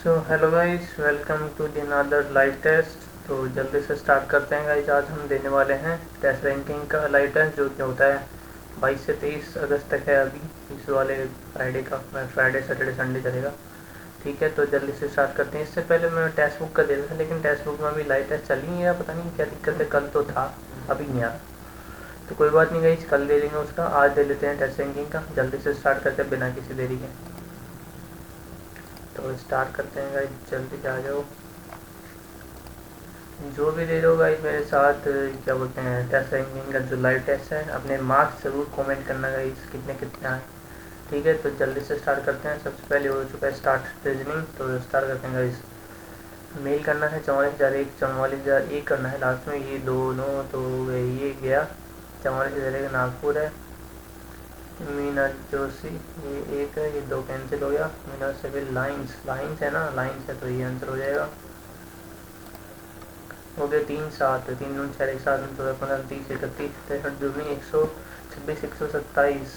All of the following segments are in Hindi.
So hello guys, welcome to the another live test. तो जल्दी से स्टार्ट करते हैं गाइस। आज हम देने वाले हैं टेस्ट रैंकिंग का लाइव टेस्ट, जो कि होता है 22 से 23 अगस्त तक है। अभी इस वाले फ्राइडे का, मैं फ्राइडे सैटरडे संडे चलेगा। ठीक है, तो जल्दी से स्टार्ट करते हैं। इससे पहले मैं टेक्स्ट बुक का दे रहा था, लेकिन टेक्स्ट बुक में अभी लाइव टेस्ट चल ही नहीं है। पता नहीं क्या दिक्कत है, कल तो था अभी नहीं आ रहा। तो कोई बात नहीं गाइस, कल दे लेंगे उसका। आज दे लेते हैं टेस्ट रैंकिंग का। जल्दी से स्टार्ट करते हैं बिना किसी देरी के। तो स्टार्ट करते हैं गाइस, जल्दी से आ जाओ। जो भी दे रहे हो गाइस मेरे साथ, क्या बोलते हैं, टेस्ट रैंकिंग का जो लाइव टेस्ट है, अपने मार्क्स जरूर कमेंट करना गाइस, कितने कितने आए। ठीक है, तो जल्दी से स्टार्ट करते हैं। सबसे पहले हो चुका है स्टार्ट रीजनिंग, तो स्टार्ट करते हैं गाइस। मेल करना है 44,001, 44,001 करना है लास्ट में। ये दोनों तो ये गया। 44,001 नागपुर है। मीना जोशी ये एक है, ये दो कैंसिल हो गया। मीना सिविल लाइन्स, लाइन्स है ना, लाइन्स है, तो ये आंसर हो जाएगा। हो गए 3 7, 3 2 6 1 7 14 15 30 31 63 दूनी 126 127 31।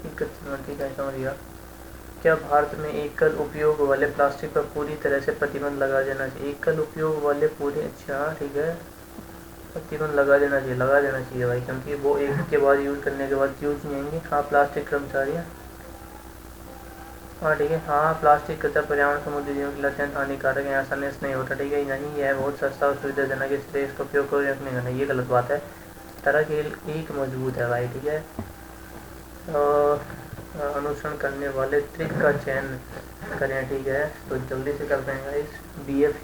ठीक है, समझ गया। क्या भारत में एकल उपयोग वाले प्लास्टिक पर पूरी तरह से प्रतिबंध लगा देना चाहिए? एकल उपयोग वाले पूरे, अच्छा ठीक है, प्रतिबंध लगा देना चाहिए, लगा देना चाहिए भाई, क्योंकि वो एक के बाद यूज़ करने के बाद यूज नहीं आएंगे। हाँ, प्लास्टिक कर्मचारी है। हाँ ठीक है, हाँ प्लास्टिक कचरा पर्यावरण समुद्री जीवन के लिए अत्यंत हानिकारक है, आसानी से नहीं होता। ठीक है, नहीं यह बहुत सस्ता और सुविधाजनक, इसलिए इसका उपयोग कोई रखने का नहीं, ये गलत बात है। तरह की एक मजबूत है भाई। ठीक है, अनुसरण करने वाले ट्रिक का चयन करें। ठीक है, तो जल्दी से करते हैं गाइस। BF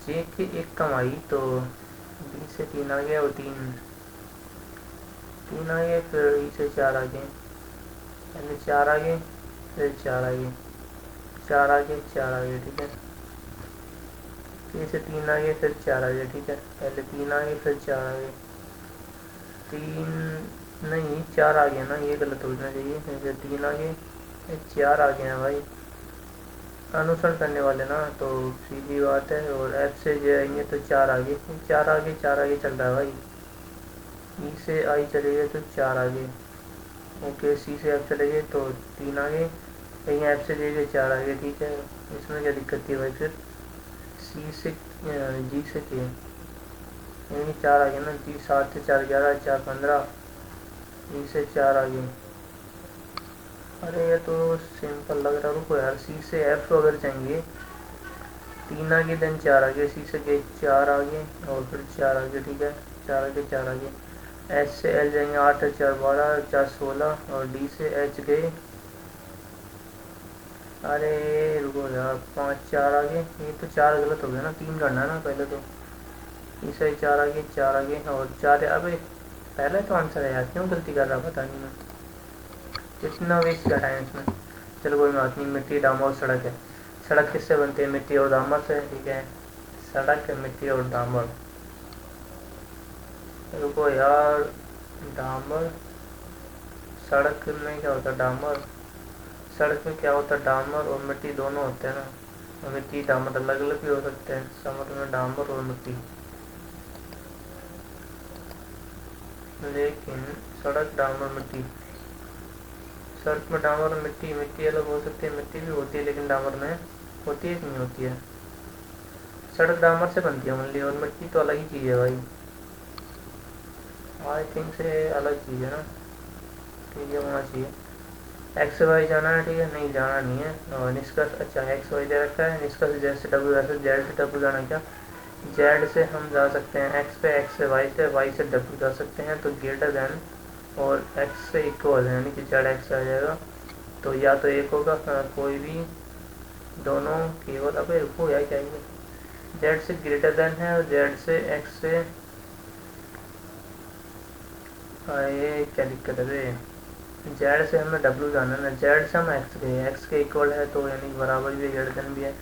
जे के एक कम आई, तो बी से 3 आ गया, और 3 आ गए, फिर ई से 4 आ गए, पहले 4 आ गए, फिर 4 आ गए, 4 आ गए, 4 आ गए। ठीक है, फिर से 3 आ गए, फिर 4 आ गए। ठीक है, पहले 3 आ गए, फिर 4 आ गए। 3 नहीं, 4 आ गया ना, ये गलत होना चाहिए। फिर 3 आ गए, फिर 4 आ गए हैं भाई। अनुसरण करने वाले ना, तो सीधी बात है। और एफ से जाएंगे तो 4 आ गए, 4 आ गए, 4 आगे चल रहा है भाई। ई से आई चले गए तो 4 आ गए। ओके, सी से एफ चले गए तो 3 आ गए, कहीं एफ से ले गए 4 आ गए। ठीक है, इसमें क्या दिक्कत थी भाई? फिर सी से जी से के, यानी 4 आ गए ना। जी 7 से 4 11, 4 15, ई से 4 आ गए। अरे ये तो सिंपल लग रहा है, रुको यार। सी से एफ अगर जाएंगे, 3 आ गए, देन 4 आ गए, सी से गए 4 आ गए, और फिर 4 आ गए। ठीक है, 4 आ गए, 4 आ गए। एच से एल जाएंगे, 8 4 12, 4 16, और डी से एच गए। अरे रुको यार, 5 4 आ गए, ये तो 4 गलत हो गया ना, 3 करना है ना पहले तो। तीसरा 4 आ गए, 4 आ गए, और 4। अबे पहले तो आंसर है यार, क्यों गलती कर रहा पता नहीं मैं, इतना वेस्ट का टाइम इसमें। चलो कोई बात नहीं। मिट्टी, डामर और सड़क है। सड़क किससे बनती है? मिट्टी और डामर से। ठीक है, सड़क, मिट्टी और डामर। रुको यार, डामर, सड़क में क्या होता है? डामर। सड़क में क्या होता है? डामर और मिट्टी दोनों होते हैं ना। मिट्टी डामर अलग अलग भी हो सकते हैं, समर में डामर और मिट्टी। लेकिन सड़क, डामर, मिट्टी, सड़क में डामर और मिट्टी, मिट्टी अलग हो सकती है, मिट्टी भी होती है, लेकिन डामर में होती है कि नहीं होती है? सड़क डामर से बनती है ओनली, और मिट्टी तो अलग ही चीज़ है भाई। आई थिंक से अलग चीज़ है ना। ठीक है, होना चाहिए। एक्स वाई जाना है, ठीक है, नहीं जाना नहीं है। और निष्कर्ष, अच्छा एक्स वाई दे रखा है। निष्कर्ष जेड से डब्ल्यू, ऐसे जेड से डब्ल्यू जाना क्या? जेड से हम जा सकते हैं एक्स पे, एक्स से वाई से डब्ल्यू जा सकते हैं, तो ग्रेटर देन और एक्स से इक्वल है, यानी कि जेड एक्स आ जाएगा। तो या तो एक होगा, कोई भी, दोनों, केवल, अबे रुको यार, क्या है? जेड से ग्रेटर देन है, और जेड से एक्स से, ये क्या दिक्कत है बे? जेड से हमें डब्ल्यू जाना है ना, जेड से हम एक्स गए, एक्स के इक्वल है, तो यानी बराबर भी है, ग्रेटर देन भी है।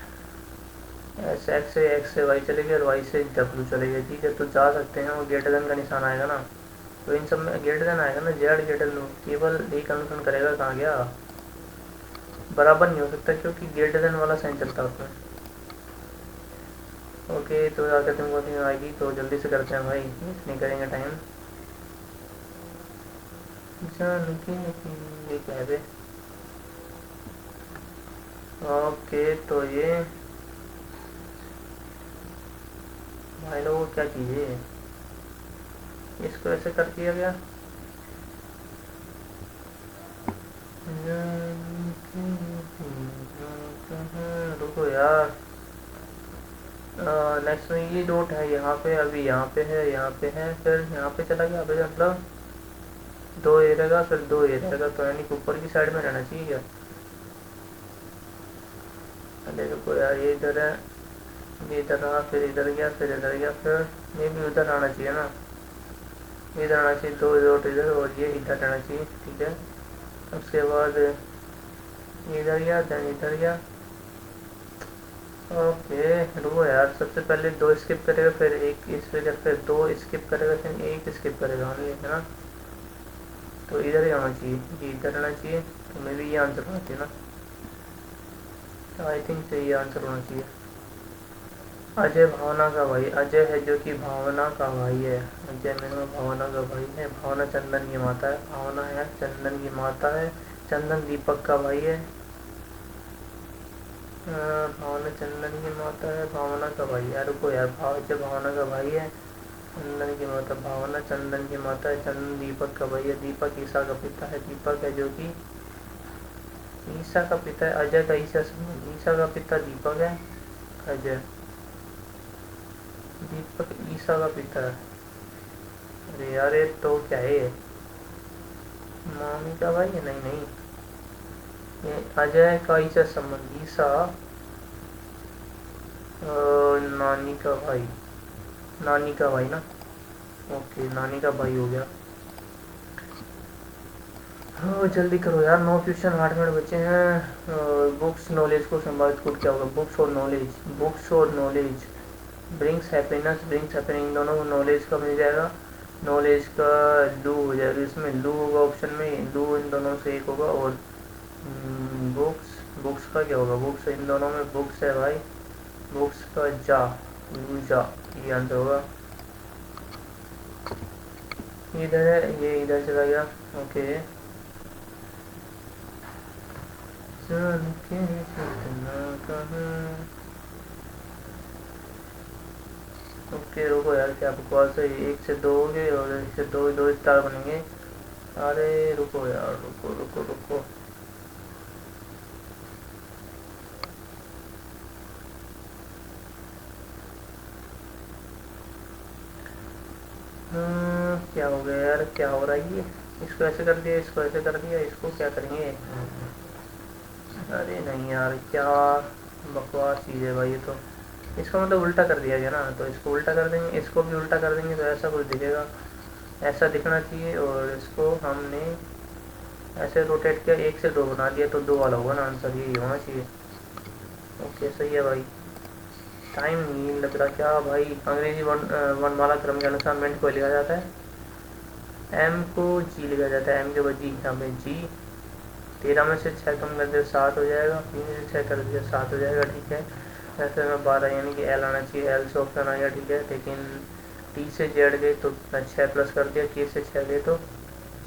एक्स से वाई चले गए, और वाई से डब्ल्यू चले गए। ठीक है, तो जा सकते हैं, और ग्रेटर देन का निशान आएगा ना, तो इन सब में ग्रेटर देन आएगा ना। जेड ग्रेटर देन, केवल एक अनुसरण करेगा, कहाँ गया? बराबर नहीं हो सकता, क्योंकि ग्रेटर देन वाला साइन चलता है उसमें। ओके, तो आगे तुमको आएगी, तो जल्दी से करते हैं भाई, नहीं करेंगे टाइम। जानकी ये क्या है बे? ओके तो ये भाई लोगों क्या कीजिए, इसको ऐसे कर दिया गया। रुको यार, नेक्स्ट में ये डॉट है यहाँ पे, अभी यहाँ पे है, यहाँ पे है, फिर यहाँ पे चला गया, अभी मतलब दो ये रहेगा फिर दो ये रहेगा, तो यानी कि ऊपर की साइड में रहना चाहिए क्या। अरे रुको यार, ये इधर है, ये इधर रहा, फिर इधर गया, फिर इधर गया, फिर ये भी उधर आना चाहिए ना, इधर आना चाहिए, दो डॉट इधर और ये इधर रहना चाहिए, ठीक है। उसके बाद ये इधर गया, देन इधर गया। ओके रुको यार, सबसे पहले दो स्किप करेगा, फिर एक इस फिगर, फिर दो स्किप करेगा, फिर एक स्किप करेगा, है ना। तो इधर ही आना चाहिए, ये इधर आना चाहिए, तो मे भी ये आंसर होना चाहिए ना, आई थिंक से ये आंसर होना चाहिए। अजय भावना का भाई, अजय है जो कि भावना का भाई है, अजय मेरा भावना का भाई है, भावना चंदन की माता है, भावना है चंदन की माता है, चंदन दीपक का भाई है। भावना चंदन की माता है, भावना का भाई है, रुको यार, अजय भावना का भाई है, चंदन की माता, भावना चंदन की माता है, चंदन दीपक का भाई है, दीपक ईसा का पिता है, दीपक है जो कि ईसा का पिता है, अजय का ईसा से, ईसा का पिता दीपक है, अजय दीपक ईसा का पिता है। अरे यार ये तो क्या है ये, मामी का भाई है, नहीं नहीं, ये अजय का ईसा संबंध, ईसा नानी का भाई, नानी का भाई ना, ओके नानी का भाई हो गया। हाँ जल्दी करो यार, 9 क्वेश्चन 8 मिनट बचे हैं। बुक्स नॉलेज को संभावित कोड क्या होगा, बुक्स और नॉलेज, बुक्स और knowledge, brings happiness, brings happiness, इन दोनों को नॉलेज का मिल जाएगा, नॉलेज का लू हो जाएगा, इसमें लू होगा ऑप्शन में, लू इन दोनों से एक होगा, और बुक्स, बुक्स का क्या होगा, बुक्स इन दोनों में बुक्स है भाई, बुक्स का जा, यूजा, ये आंसर होगा। इधर है, ये इधर चला गया, ओके। ओके रुको यार, क्या बकवास है, एक से दो हो गए और एक से दो, दो स्टार बनेंगे। अरे रुको यार, रुको रुको रुको, क्या हो गया यार, क्या हो रहा है ये, इसको ऐसे कर दिया, इसको ऐसे कर दिया, इसको क्या करेंगे। अरे नहीं यार, क्या बकवास चीज़ है भाई ये तो, इसका मतलब उल्टा कर दिया गया ना, तो इसको उल्टा कर देंगे, इसको भी उल्टा कर देंगे, तो ऐसा कुछ दिखेगा, ऐसा दिखना चाहिए, और इसको हमने ऐसे रोटेट किया, एक से दो बना दिया, तो दो वाला होगा ना आंसर, यही होना चाहिए। ओके सही है भाई, टाइम नहीं लग रहा क्या भाई। अंग्रेजी वर्णमाला क्रम के अनुसार मिनट को लिखा जाता है, एम को जी लिखा जाता है, एम के बाद जी, यहाँ पे जी, 13 में से 6 कम कर दिया 7 हो जाएगा, 3 में से 6 कर दिया 7 हो जाएगा, ठीक है। ऐसे में 12 यानी कि एल आना चाहिए, एल से ऑप्शन आ गया, ठीक है, लेकिन टी से जेड गए तो 6 प्लस कर दिया, के से 6 गए तो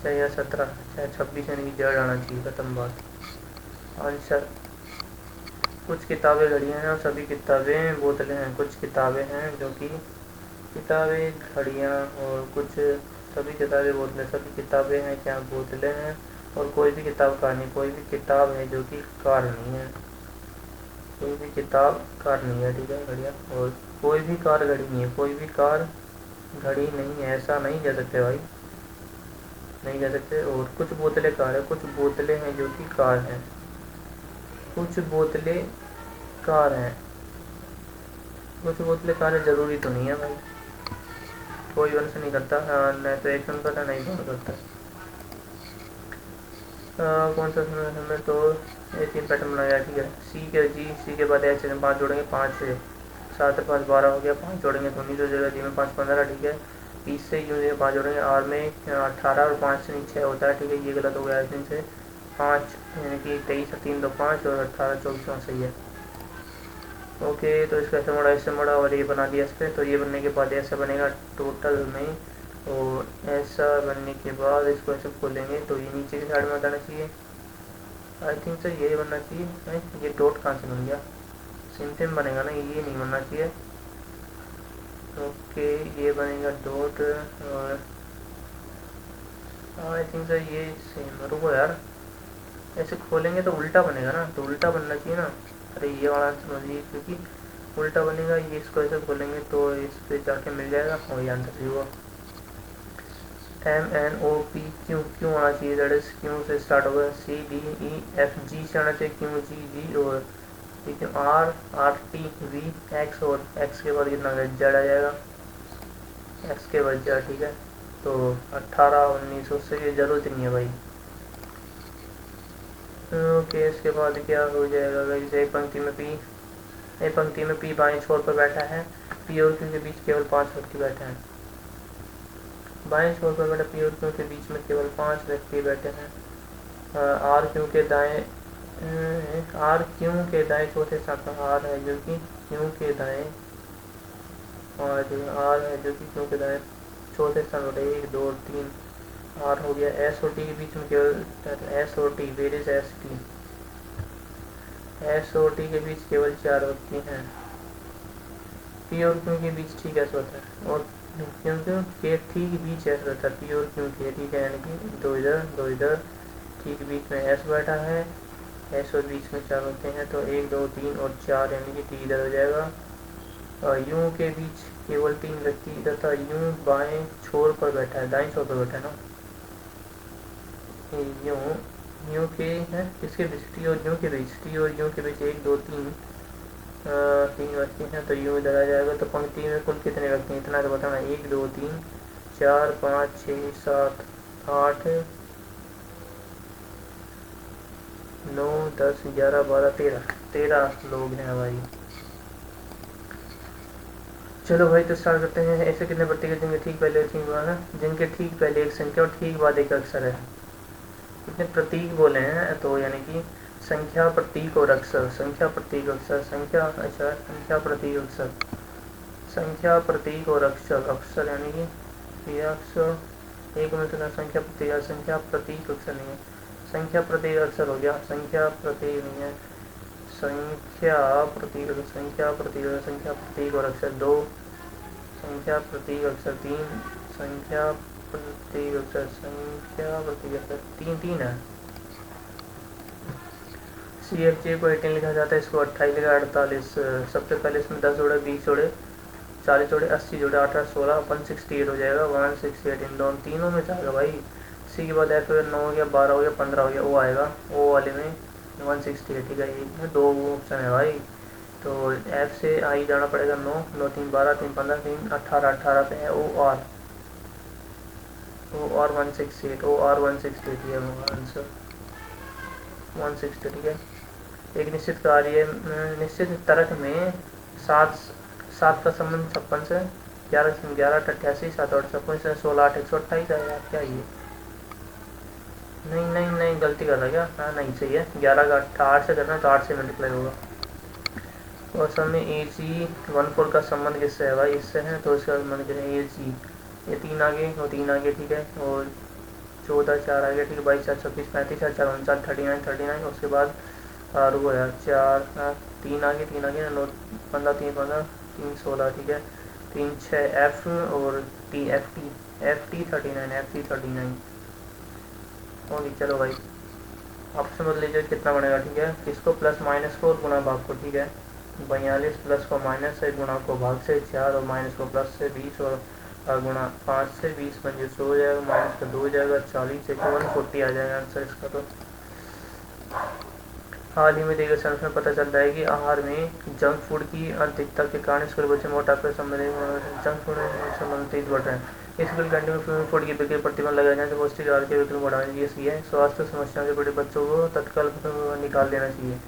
6 या 17, 26 यानी कि जेड आना चाहिए, खत्म बात, आंसर। कुछ किताबें घड़ियाँ हैं और सभी किताबें बोतलें हैं, कुछ किताबें हैं जो कि किताबें घड़ियाँ, और कुछ सभी किताबें बोतलें, सभी किताबें हैं क्या बोतलें हैं, और कोई भी किताब कार नहीं, कोई भी किताब है जो कि कार नहीं है, कोई भी किताब कार नहीं है, ठीक है घड़ियाँ, और कोई भी कार घड़ी नहीं है, कोई भी कार घड़ी नहीं है, ऐसा नहीं कह सकते भाई, नहीं कह सकते। और कुछ बोतलें कार है, कुछ बोतलें हैं जो कि कार हैं, कुछ बोतलें कार हैं, कुछ बोतलें कार है, ज़रूरी तो नहीं है भाई, कोई वन से नहीं करता, न तो एक वन करता नहीं दोनों करता। कौन सा समय तो ये 3 पैटर्न बनाया जाए, ठीक है। सी के जी, सी के बाद एच में 5 जोड़ेंगे, 5 से 7 5 12 हो गया, 5 जोड़ेंगे तो 19 हो जाएगा, जी में 5 15, ठीक है। 30 से यू में 5 जोड़ेंगे, आर में 18 और 5 से नीचे होता है, ठीक है, ये गलत हो गया, इसमें से 5 यानी कि 23 3 2 5 और 18 24 सही है। ओके तो इसका ऐसे मोड़ा, ऐसे मोड़ा, और ये बना दिया इस पर, तो ये बनने के बाद ऐसा बनेगा टोटल में, और ऐसा बनने के बाद इसको ऐसे खोलेंगे तो ये नीचे की साइड में बताना चाहिए। आई थिंक सर यही बनना चाहिए। ये डॉट कहाँ से बन गया, सिम्पटम बनेगा ना, ये नहीं बनना चाहिए। ओके ये बनेगा डॉट, और आई थिंक सर ये सेम, रुको यार, ऐसे खोलेंगे तो उल्टा बनेगा ना, तो उल्टा बनना चाहिए ना। अरे ये वाला समझिए, क्योंकि उल्टा बनेगा, ये इसको ऐसे खोलेंगे तो इस पे जाके मिल जाएगा, और ये आंसर भी हुआ। MNOP क्यू, क्यों आना चाहिए, दैट इज क्यों से स्टार्ट होगा, CDEFG से आना चाहिए, क्यों GG, और ठीक है RRTV एक्स, और एक्स के बाद कितना जेड आ जाएगा, एक्स के बाद जेड, ठीक है। तो 18 19 उससे की जरूरत नहीं है भाई। ओके इसके बाद क्या हो जाएगा, एक पंक्ति में पी, एक पंक्ति में पी बाएं छोर पर बैठा है, पी और क्यू के बीच केवल 5 व्यक्ति बैठे हैं। बाएं छोर पर बैठा पी और क्यू के बीच में केवल 5 व्यक्ति बैठे हैं। आर क्यू के दाएं, आर क्यू के दाएं चौथे स्थान पर आर है जो कि क्यू के दाएं, और आर है जो कि क्यू के दाएं चौथे स्थान पर, 1 2 3 आर हो गया। एस और टी के बीच में केवल एस और T, where is S T, S और टी के बीच केवल 4 व्यक्ति हैं। पी और क्यू के बीच ठीक ऐसा होता है, और क्यों क्यों के ठीक बीच ऐसा रहता है, पी और क्यू के, ठीक है, यानी कि दो इधर ठीक बीच में एस बैठा है, एस और बीच में 4 होते हैं, तो 1 2 3 और 4, यानी कि टी इधर हो जाएगा। और यू के बीच केवल 3 व्यक्ति तथा यू बाएं छोर पर बैठा है, दाएं छोर पर बैठा है ना, यू यू के है किसके बीच, टी और यू के बीच, टी और यू के बीच 1 2 3 3 व्यक्ति हैं, तो यू इधर आ जाएगा। तो पंक्ति में कुल कितने व्यक्ति हैं, इतना तो बताना, 1 2 3 4 5 6 7 8 9 10 11 12 13 लोग हैं भाई। चलो भाई तो स्टार्ट करते हैं। ऐसे कितने प्रतीक जिनके ठीक पहले ठीक बाद है, जिनके ठीक पहले एक संख्या और ठीक बाद एक अक्षर है। कितने प्रतीक बोले हैं, तो यानी कि संख्या प्रतीक और अक्षर, संख्या प्रतीक अक्षर, संख्या अच्छा संख्या प्रतीक अक्षर, संख्या प्रतीक और अक्षर, अक्षर यानी कि ये अक्षर एक में तो संख्या प्रतीक, संख्या प्रतीक अक्षर नहीं है, संख्या प्रतीक अक्षर हो गया, संख्या प्रतीक नहीं है, संख्या प्रतीक, संख्या प्रतीक, संख्या प्रतीक और अक्षर 2, संख्या प्रतीक अक्षर 3, संख्या प्रतीक अक्षर, संख्या प्रतीक अक्षर 3 है। CFJ को 18 लिखा जाता है, इसको 28 लिखा, 48, सबसे पहले इसमें 10 जोड़े, 20 जोड़े, 40 जोड़े, 80 जोड़े, 18 16 168 हो जाएगा, 168 इन दोनों तीनों में जाएगा भाई। सी के बाद F 9 हो गया, 12 हो गया, 15 हो गया, वो आएगा, ओ वाले में 168, ठीक है। ये 2 ऑप्शन है भाई, तो F से आई जाना पड़ेगा, 9 9 3 12 3 15 3 18, 18 पे है ओ आर 168, ओ आर 168 है आंसर 160, ठीक है। एक निश्चित कार्य निश्चित तर्क में 7 7 का संबंध 56 से, 11 11 88 7 8 56 16 8 128 है यार, क्या ये, नहीं नहीं नहीं गलती कर रहा क्या, हाँ नहीं सही है, 11 का 8 से करना तो 8 से मल्टीप्लाई होगा। और सब में AC 14 का संबंध किससे है भाई, इससे है, तो इसका संबंध करें AC, ये 3 आगे और 3 आगे, ठीक है, और 14 4 आगे, ठीक है, 22 4 26 35 4 4 49 39, उसके बाद रुको यार 4 3 आगे 3 आगे 9 15 3 15 3 16, ठीक है, 3 6 F और T F T 39 ओके। चलो भाई ऑप्शन बदल लीजिए, कितना बनेगा, ठीक है, इसको प्लस माइनस को और गुणा भाग को, ठीक है, 42 प्लस को माइनस से, गुणा को भाग से 4, और माइनस को प्लस से 20, और गुणा 5 से 20 25 हो जाएगा, माइनस का 2 हो जाएगा, 40 से 140 आ जाएगा आंसर इसका। तो हाल ही में देखिए सर्च में पता चलता है कि आहार में जंक फूड की अधिकता के कारण स्कूल बच्चे मोटापे संबंधित जंक फूड संबंधित बढ़ रहे हैं। स्कूल कैंटीन में फूड की बिक्री प्रतिबंध लगाए जाने से पौष्टिक आहार की बिक्री बढ़ाने की है। स्वास्थ्य समस्याओं से बड़े बच्चों को तत्काल निकाल देना चाहिए,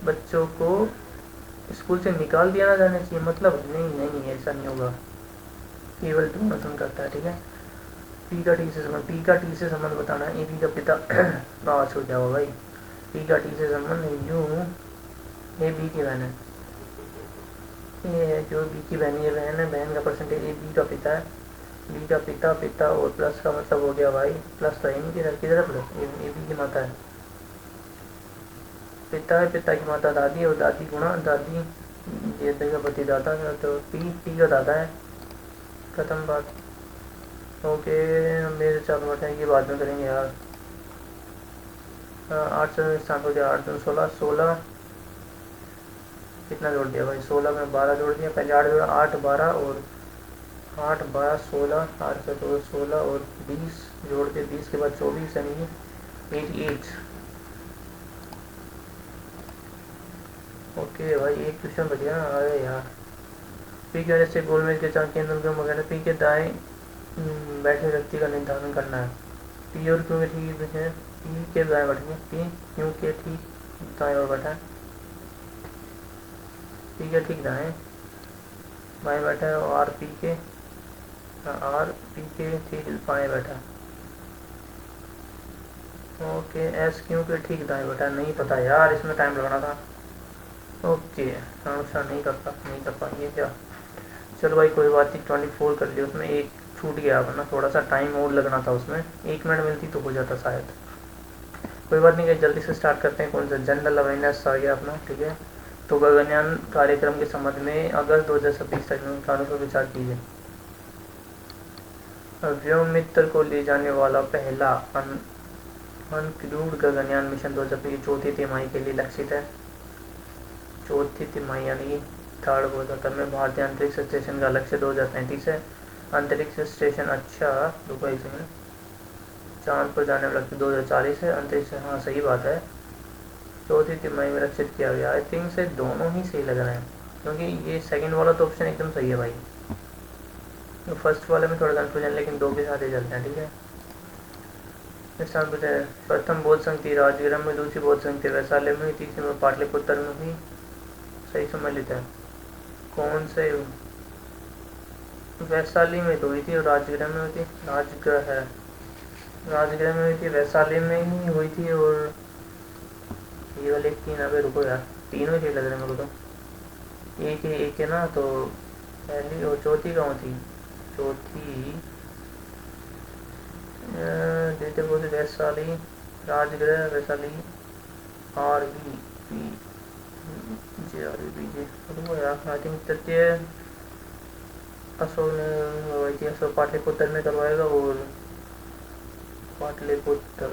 बच्चों को स्कूल से निकाल दिया जाना चाहिए, मतलब नहीं ऐसा नहीं होगा, केवल प्रमोशन करता है, ठीक है। पी का टी से संबंध, पी का टी से संबंध बताना है, ए बी का पिता आवाज हो जाओ भाई, पी का टी से संबंध यू ए बी की बहन है, ये है जो बी की बहन, ये बहन है, बहन का परसेंटेज, ए बी का पिता है, बी का पिता और प्लस का मतलब हो गया भाई, प्लस तो है नहीं किधर प्लस, ए बी की माता है, पिता है, पिता की माता दादी और दादी गुणा दादी ये का पति दादा है, तो पी पी का दादा है। खत्म बात। ओके मेरे साथ बताएंगे बाद में करेंगे यार। 8 से स्टार्ट हो गया, 8 2 16 16 कितना जोड़ दिया भाई, 16 में 12 जोड़ दिया, पहले 8 जोड़ा, 8 12 और 8 12 16, 8 से 2 16 और 20 जोड़ दिया, 20 के बाद 24 यानी 88। ओके भाई एक क्वेश्चन बढ़िया। अरे यार पी के वजह से गोलमेज के चार केंद्रों के वगैरह पी के दाएं बैठे व्यक्ति का निर्धारण करना है। पी और क्यू के ठीक है, पी के दाएं बैठेंगे, पी क्यू के ठीक दाएं और बैठा है, पी के ठीक दाएं बाएं बैठा है, और आर पी के ठीक बाएं बैठा है। ओके एस क्यू के ठीक दाएं बैठा है। नहीं पता यार, इसमें टाइम लगना था। ओके आंसर नहीं कर पाएंगे क्या। चलो भाई कोई बात नहीं, 24 कर लिया, उसमें एक छूट गया वरना थोड़ा सा टाइम और लगना था, उसमें 1 मिनट मिलती तो हो जाता शायद। कोई बात नहीं, जल्दी से स्टार्ट करते हैं। कौन सा जनरल अवेयरनेस आ गया अपना, ठीक है। तो गगनयान कार्यक्रम के संबंध में अगस्त 2026 तक कानून पर विचार कीजिए। व्योम मित्र को ले जाने वाला पहला अनक्रूड गगनयान मिशन 2026 की चौथी तिमाही के लिए लक्षित है। चौथी तिमाही यानी थर्ड क्वार्टर में भारतीय अंतरिक्ष स्टेशन का लक्ष्य 2035 है। अंतरिक्ष स्टेशन अच्छा रुको एक सेकंड, चांद पर जाने वाला लक्ष्य 2040 है। अंतरिक्ष हाँ सही बात है, चौथी तिमाही में लक्षित किया गया। आई थिंक से दोनों ही सही लग रहे हैं, क्योंकि ये सेकंड वाला तो ऑप्शन एकदम सही है भाई। तो फर्स्ट वाले में थोड़ा कन्फ्यूजन, लेकिन दो के साथ ही चलते हैं, ठीक है। इस स्थान पर प्रथम बोध संगति राजगीर में, दूसरी बोध संगति वैशाली में, तीसरी में पाटलिपुत्र में हुई। सही समझ लेते हैं कौन से। वैशाली में तो हुई थी और राजगीर में हुई थी, राजगृह है, राजगृह में हुई थी, वैशाली में ही हुई थी, और ये वाले 3 अबे रुको यार, तीनों ही लग रहे हैं मेरे को तो। एक है ना, तो पहली और चौथी कहाँ थी, चौथी देते बोलते Vaishali, Rajgriha Vaishali, R B P J R B J रुको यार। आई थिंक तृतीय अशोक ने हुई थी, अशोक पाटलिपुत्र में करवाएगा, और पाटलिपुत्र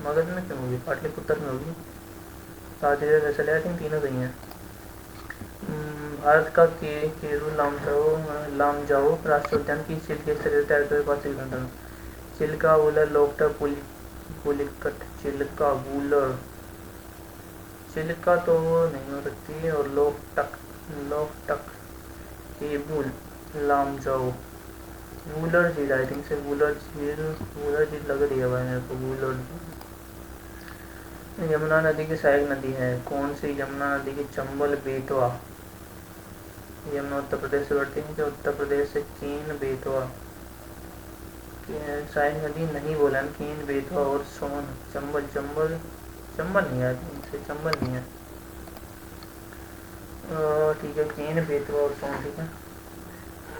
मगध में क्यों होगी, पाटलिपुत्र में होगी। राजगीर वैशाली आई थिंक तीनों सही हैं। भारत का केरू लामजाओ राष्ट्रीय उद्यान की चील के स्थित चिल्का वूलर लोकटर पुलिकट चिल्का वूलर, चिल्का तो नहीं हो सकती, और लोकटक केबुल लामजाओ वूलर झील, आई थिंक से वूलर झील लग रही है भाई मेरे को, वूलर झील। यमुना नदी की सहायक नदी है, कौन सी यमुना नदी की, चंबल बेतवा। यमुना उत्तर प्रदेश से बढ़ती है, उत्तर प्रदेश से केन बेतवा, सहायक नदी नहीं बोला, केन बेतवा और सोन, चंबल नहीं है, चंबल नहीं है, ठीक है, केन बेतवा और सोन, ठीक है।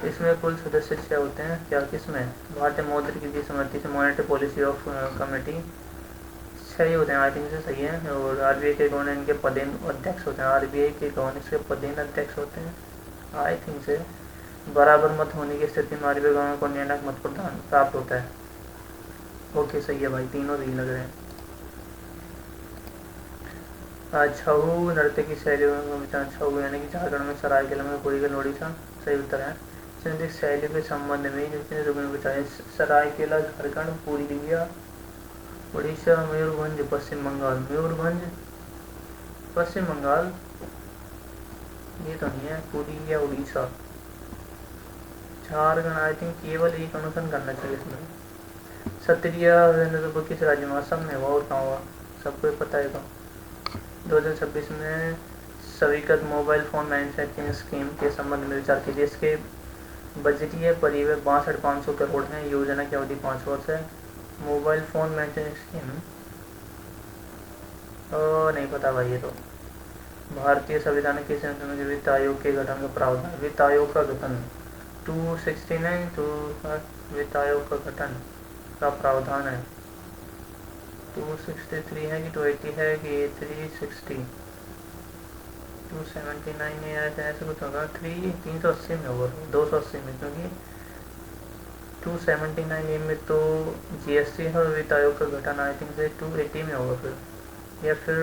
इसमें कुल सदस्य 6 होते हैं क्या, किसमें, भारतीय मौद्रिक नीति समिति से, मॉनेटरी पॉलिसी ऑफ कमेटी, सही होते हैं, आई थिंक से सही है। और आरबीआई के गवर्नर इनके पदेन अध्यक्ष होते हैं, आरबीआई के गवर्नर के पदेन अध्यक्ष होते हैं, आई थिंक से। बराबर मत होने की स्थिति में आरबीआई गवर्नर को निर्णायक मत प्रदान प्राप्त होता है। ओके सही है भाई, तीनों सही लग रहे हैं। छऊ नृत्य की शैली में, छऊ यानी कि झारखंड में सरायकेला में, कोई ओडिशा, सही उत्तर है। संगीत शैली के संबंध में जितने रुकने बचाए, सरायकेला झारखंड, पूरी इंडिया उड़ीसा, मयूरभंज पश्चिम बंगाल, मयूरभंज पश्चिम बंगाल ये तो नहीं है, पूरी India Orissa, Jharkhand I think केवल एक अनुसंधान करना चाहिए इसमें। क्षत्रिय किस राज्य में, असम में हुआ और कहाँ हुआ, सबको पता है। 2026 में स्वीकृत मोबाइल फोन मैन्युफैक्चरिंग स्कीम के संबंध में विचार कीजिए। इसके बजटीय परिव्यय 62,500 करोड़ है, योजना की अवधि 5 वर्ष है। मोबाइल फोन मैन्युफैक्चरिंग स्कीम नहीं पता भाई, ये तो भारतीय संविधान के वित्त आयोग के गठन का प्रावधान, वित्त आयोग का गठन 269 तो वित्त आयोग का गठन का प्रावधान है 263 है कि 280 है कि 360, 279 में ऐसे कुछ होगा, 380 में होगा, 280 में, क्योंकि 279 में तो जीएसटी है और वित्त आयोग का घटाना आई थिंक से 280 में होगा फिर, या फिर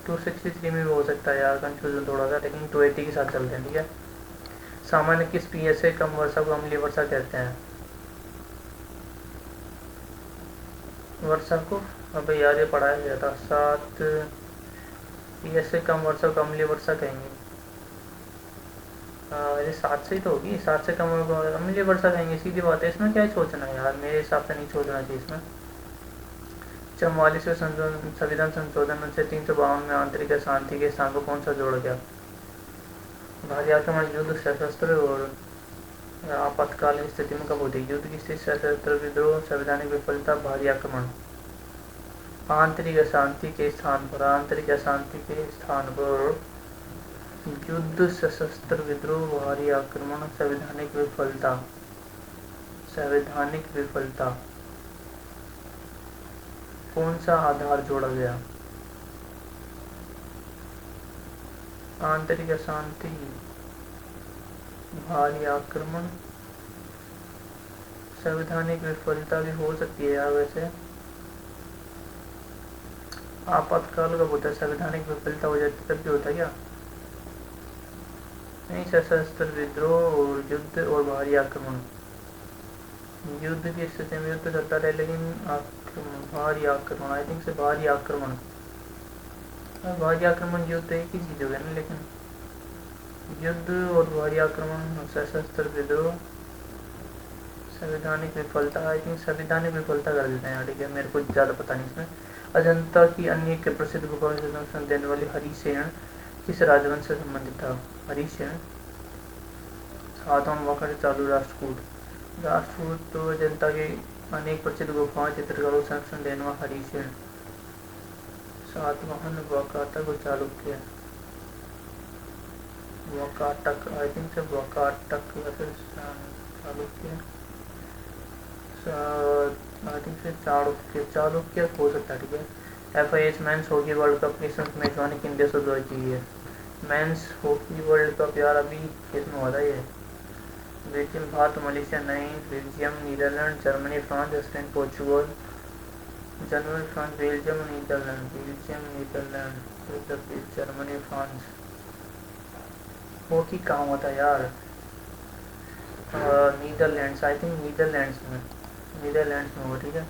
263 में भी हो सकता है यार, कंफ्यूजन थोड़ा सा, लेकिन 280 के साथ चलते हैं। ठीक है। सामान्य किस पीएसए कम वर्षा को अम्लीय वर्षा कहते हैं? वर्षा को, अब यार ये पढ़ाया गया था, 7 पीएसए कम वर्षा को अम्लीय वर्षा कहेंगे। ये 7 से ही तो होगी, 7 से कम अम्लीय वर्षा कहेंगे, सीधी बात है, इसमें क्या है सोचना है यार, मेरे हिसाब से नहीं सोचना चाहिए इसमें। 44वें संविधान संशोधन से 352 में आंतरिक शांति के स्थान को कौन सा जोड़ा गया? भारी आक्रमण, युद्ध, सशस्त्र और आपातकालीन स्थिति में कब होती है? युद्ध की स्थिति, सशस्त्र विद्रोह, संवैधानिक विफलता, भारी आक्रमण। आंतरिक अशांति के स्थान पर, आंतरिक अशांति के स्थान पर युद्ध, सशस्त्र विद्रोह, भारी आक्रमण, संवैधानिक विफलता, संवैधानिक विफलता। कौन सा आधार जोड़ा गया? आंतरिक अशांति, भारी आक्रमण, संवैधानिक विफलता भी हो सकती है यार वैसे। आपातकाल कब होता है? संवैधानिक विफलता हो जाती है तब भी होता है क्या? नहीं, सशस्त्र विद्रोह और युद्ध और भारी आक्रमण। युद्ध की स्थिति में युद्ध चलता रहे, लेकिन भारी आक्रमण, आई थिंक से भारी आक्रमण, भारी आक्रमण युद्ध एक ही चीज हो गया ना, लेकिन युद्ध और भारी आक्रमण, सशस्त्र विद्रोह, संवैधानिक विफलता, आई थिंक संवैधानिक विफलता कर देते हैं यार। ठीक है, मेरे को ज़्यादा पता नहीं इसमें। अजंता की अन्य के प्रसिद्ध गुफा से दर्शन देने वाली हरिसेन किस राजवंश से संबंधित था? हरिसेन, सातवां वक्र, चालू राष्ट्रकूट। राष्ट्रकूट तो अजंता की अनेक प्रसिद्ध गुफाओं चित्रकारों को संरक्षण देने वाला हरिसेन। सातवाहन, वाकाटक और चालुक्य। वाकाटक, आई थिंक से वाकाटक या फिर चालुक्य, आई थिंक से चालुक्य हो सकता है। ठीक है। FIH men's hockey world cup की संयुक्त मेजबानी किन देशों द्वारा की है? मेंस हॉकी वर्ल्ड कप यार अभी किसमें हो रहा है ये? बेल्जियम, भारत, मलेशिया, नहीं, Belgium, Netherlands, Germany, France, Spain, Portugal. Germany, France, Belgium, Netherlands, Belgium, Netherlands, Germany, France. Hockey कहाँ होता है यार? नीदरलैंड्स, आई थिंक नीदरलैंड्स में होगा। ठीक है।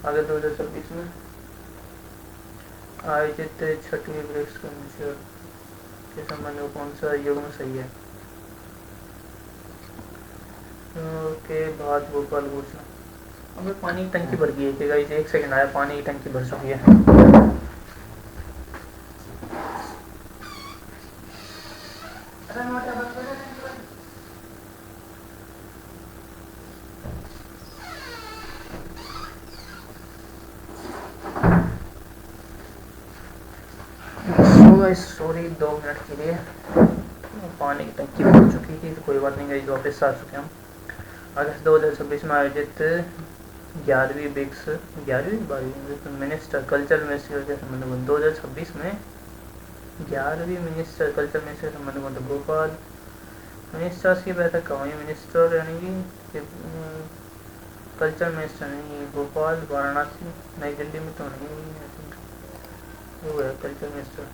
आगे 2026 में आयोजित छठवीं ब्रिक्स के संबंध में कौन सा युग्म सही है? के बाद भोपाल घोषणा। अब पानी की टंकी भर गई है कि गाइस, 1 सेकंड आया, पानी की टंकी भर चुकी है। सॉरी 2 मिनट के लिए, पानी की टंकी भर चुकी थी तो कोई बात नहीं, गाइस वापस आ चुके हम। अगस्त 2026 में आयोजित 11वीं ब्रिक्स, 11वीं मिनिस्टर कल्चर मिनिस्टर के संबंध में 2026 में 11वीं मिनिस्टर कल्चर मिनिस्टर के संबंध में भोपाल। मिनिस्टर्स की बैठक कहाँ हुई? मिनिस्टर यानी कि कल्चर मिनिस्टर नहीं, भोपाल, वाराणसी, नई दिल्ली में तो नहीं हुई, वो है कल्चर मिनिस्टर।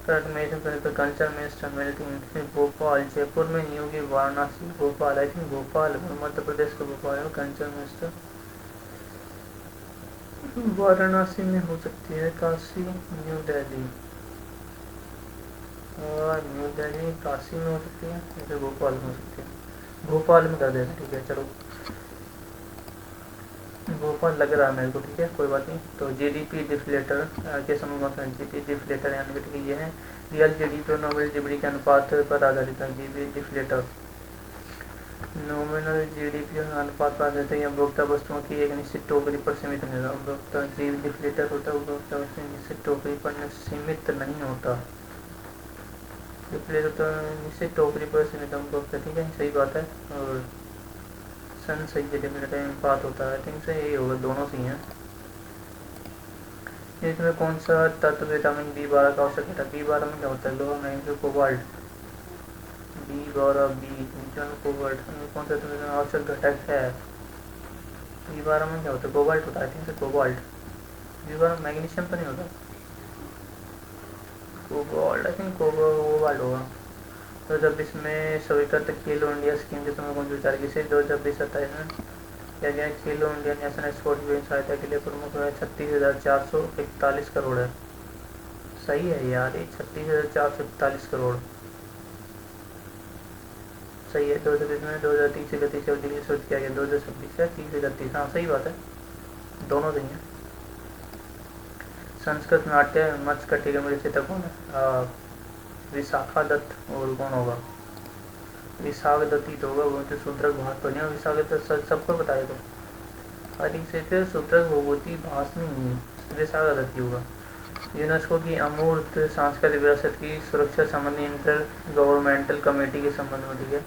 कल्चर मिनिस्टर मिलती भोपाल, जयपुर में नहीं होगी, वाराणसी, भोपाल, आई थिंक भोपाल, मध्य प्रदेश का भोपाल है कल्चर मिनिस्टर। वाराणसी में हो सकती है, काशी, न्यू दिल्ली, और न्यू दिल्ली काशी में हो सकती है, या फिर भोपाल में हो सकती है। भोपाल में कर देते, ठीक है चलो, भोपाल लग रहा है मेरे को। ठीक है, कोई बात नहीं। तो GDP डिफ्लेटर के समूह GDP डिफ्लेटर यानी कि ये है रियल GDP और नॉमिनल GDP के अनुपात पर आधारित है। GDP डिफ्लेटर नॉमिनल GDP और अनुपात पर आधारित है, या उपभोक्ता वस्तुओं की एक निश्चित टोकरी पर सीमित नहीं होता। उपभोक्ता GDP डिफ्लेटर होता है उपभोक्ता वस्तुओं की निश्चित टोकरी पर सीमित नहीं होता। डिफ्लेटर तो निश्चित टोकरी पर सीमित उपभोक्ता, ठीक है सही बात है। और सन सही है, डिफ्लेटर अनुपात होता है, आई थिंक से यही होगा, दोनों सही हैं। इसमें कौन सा तत्व विटामिन B12 का आवश्यक है? B12 में क्या होता है? लोहा, magnesium, cobalt. B12, neon, cobalt, कौन सा तत्व आवश्यक घटक है? B12 में क्या होता है? कोबाल्ट होता है, ठीक है, कोबाल्ट। B12 मैग्नीशियम तो नहीं होता, कोबाल्ट, आई थिंक कोबाल्ट होगा। 2026 में स्वीकृत खेलो इंडिया स्कीम के समय कौन सी विचार की? 2026-27 में क्या गया? खेलो इंडिया नेशनल स्पोर्ट्स गेम सहायता के लिए प्रमुख है 36,441 करोड़ है। सही है यार, ये 36,441 करोड़ सही है। 2020 में 2030 से 31 अवधि के लिए सोच किया गया, 2026 से 30 से 31, हाँ सही बात है, दोनों सही है। संस्कृत नाट्य मत्स्यकटिका में रचयिता कौन है? विशाखा दत्त। और कौन होगा? विशाख दत्त ही तो होगा, वो तो शूद्रक भाष तो नहीं, विशाख दत्त सबको बताया तो आई थिंक से फिर शूद्रक भगवती भाष नहीं है, विशाख दत्त ही होगा। यूनेस्को की अमूर्त सांस्कृतिक विरासत की सुरक्षा संबंधी इंटर गवर्नमेंटल कमेटी के संबंध में, ठीक है,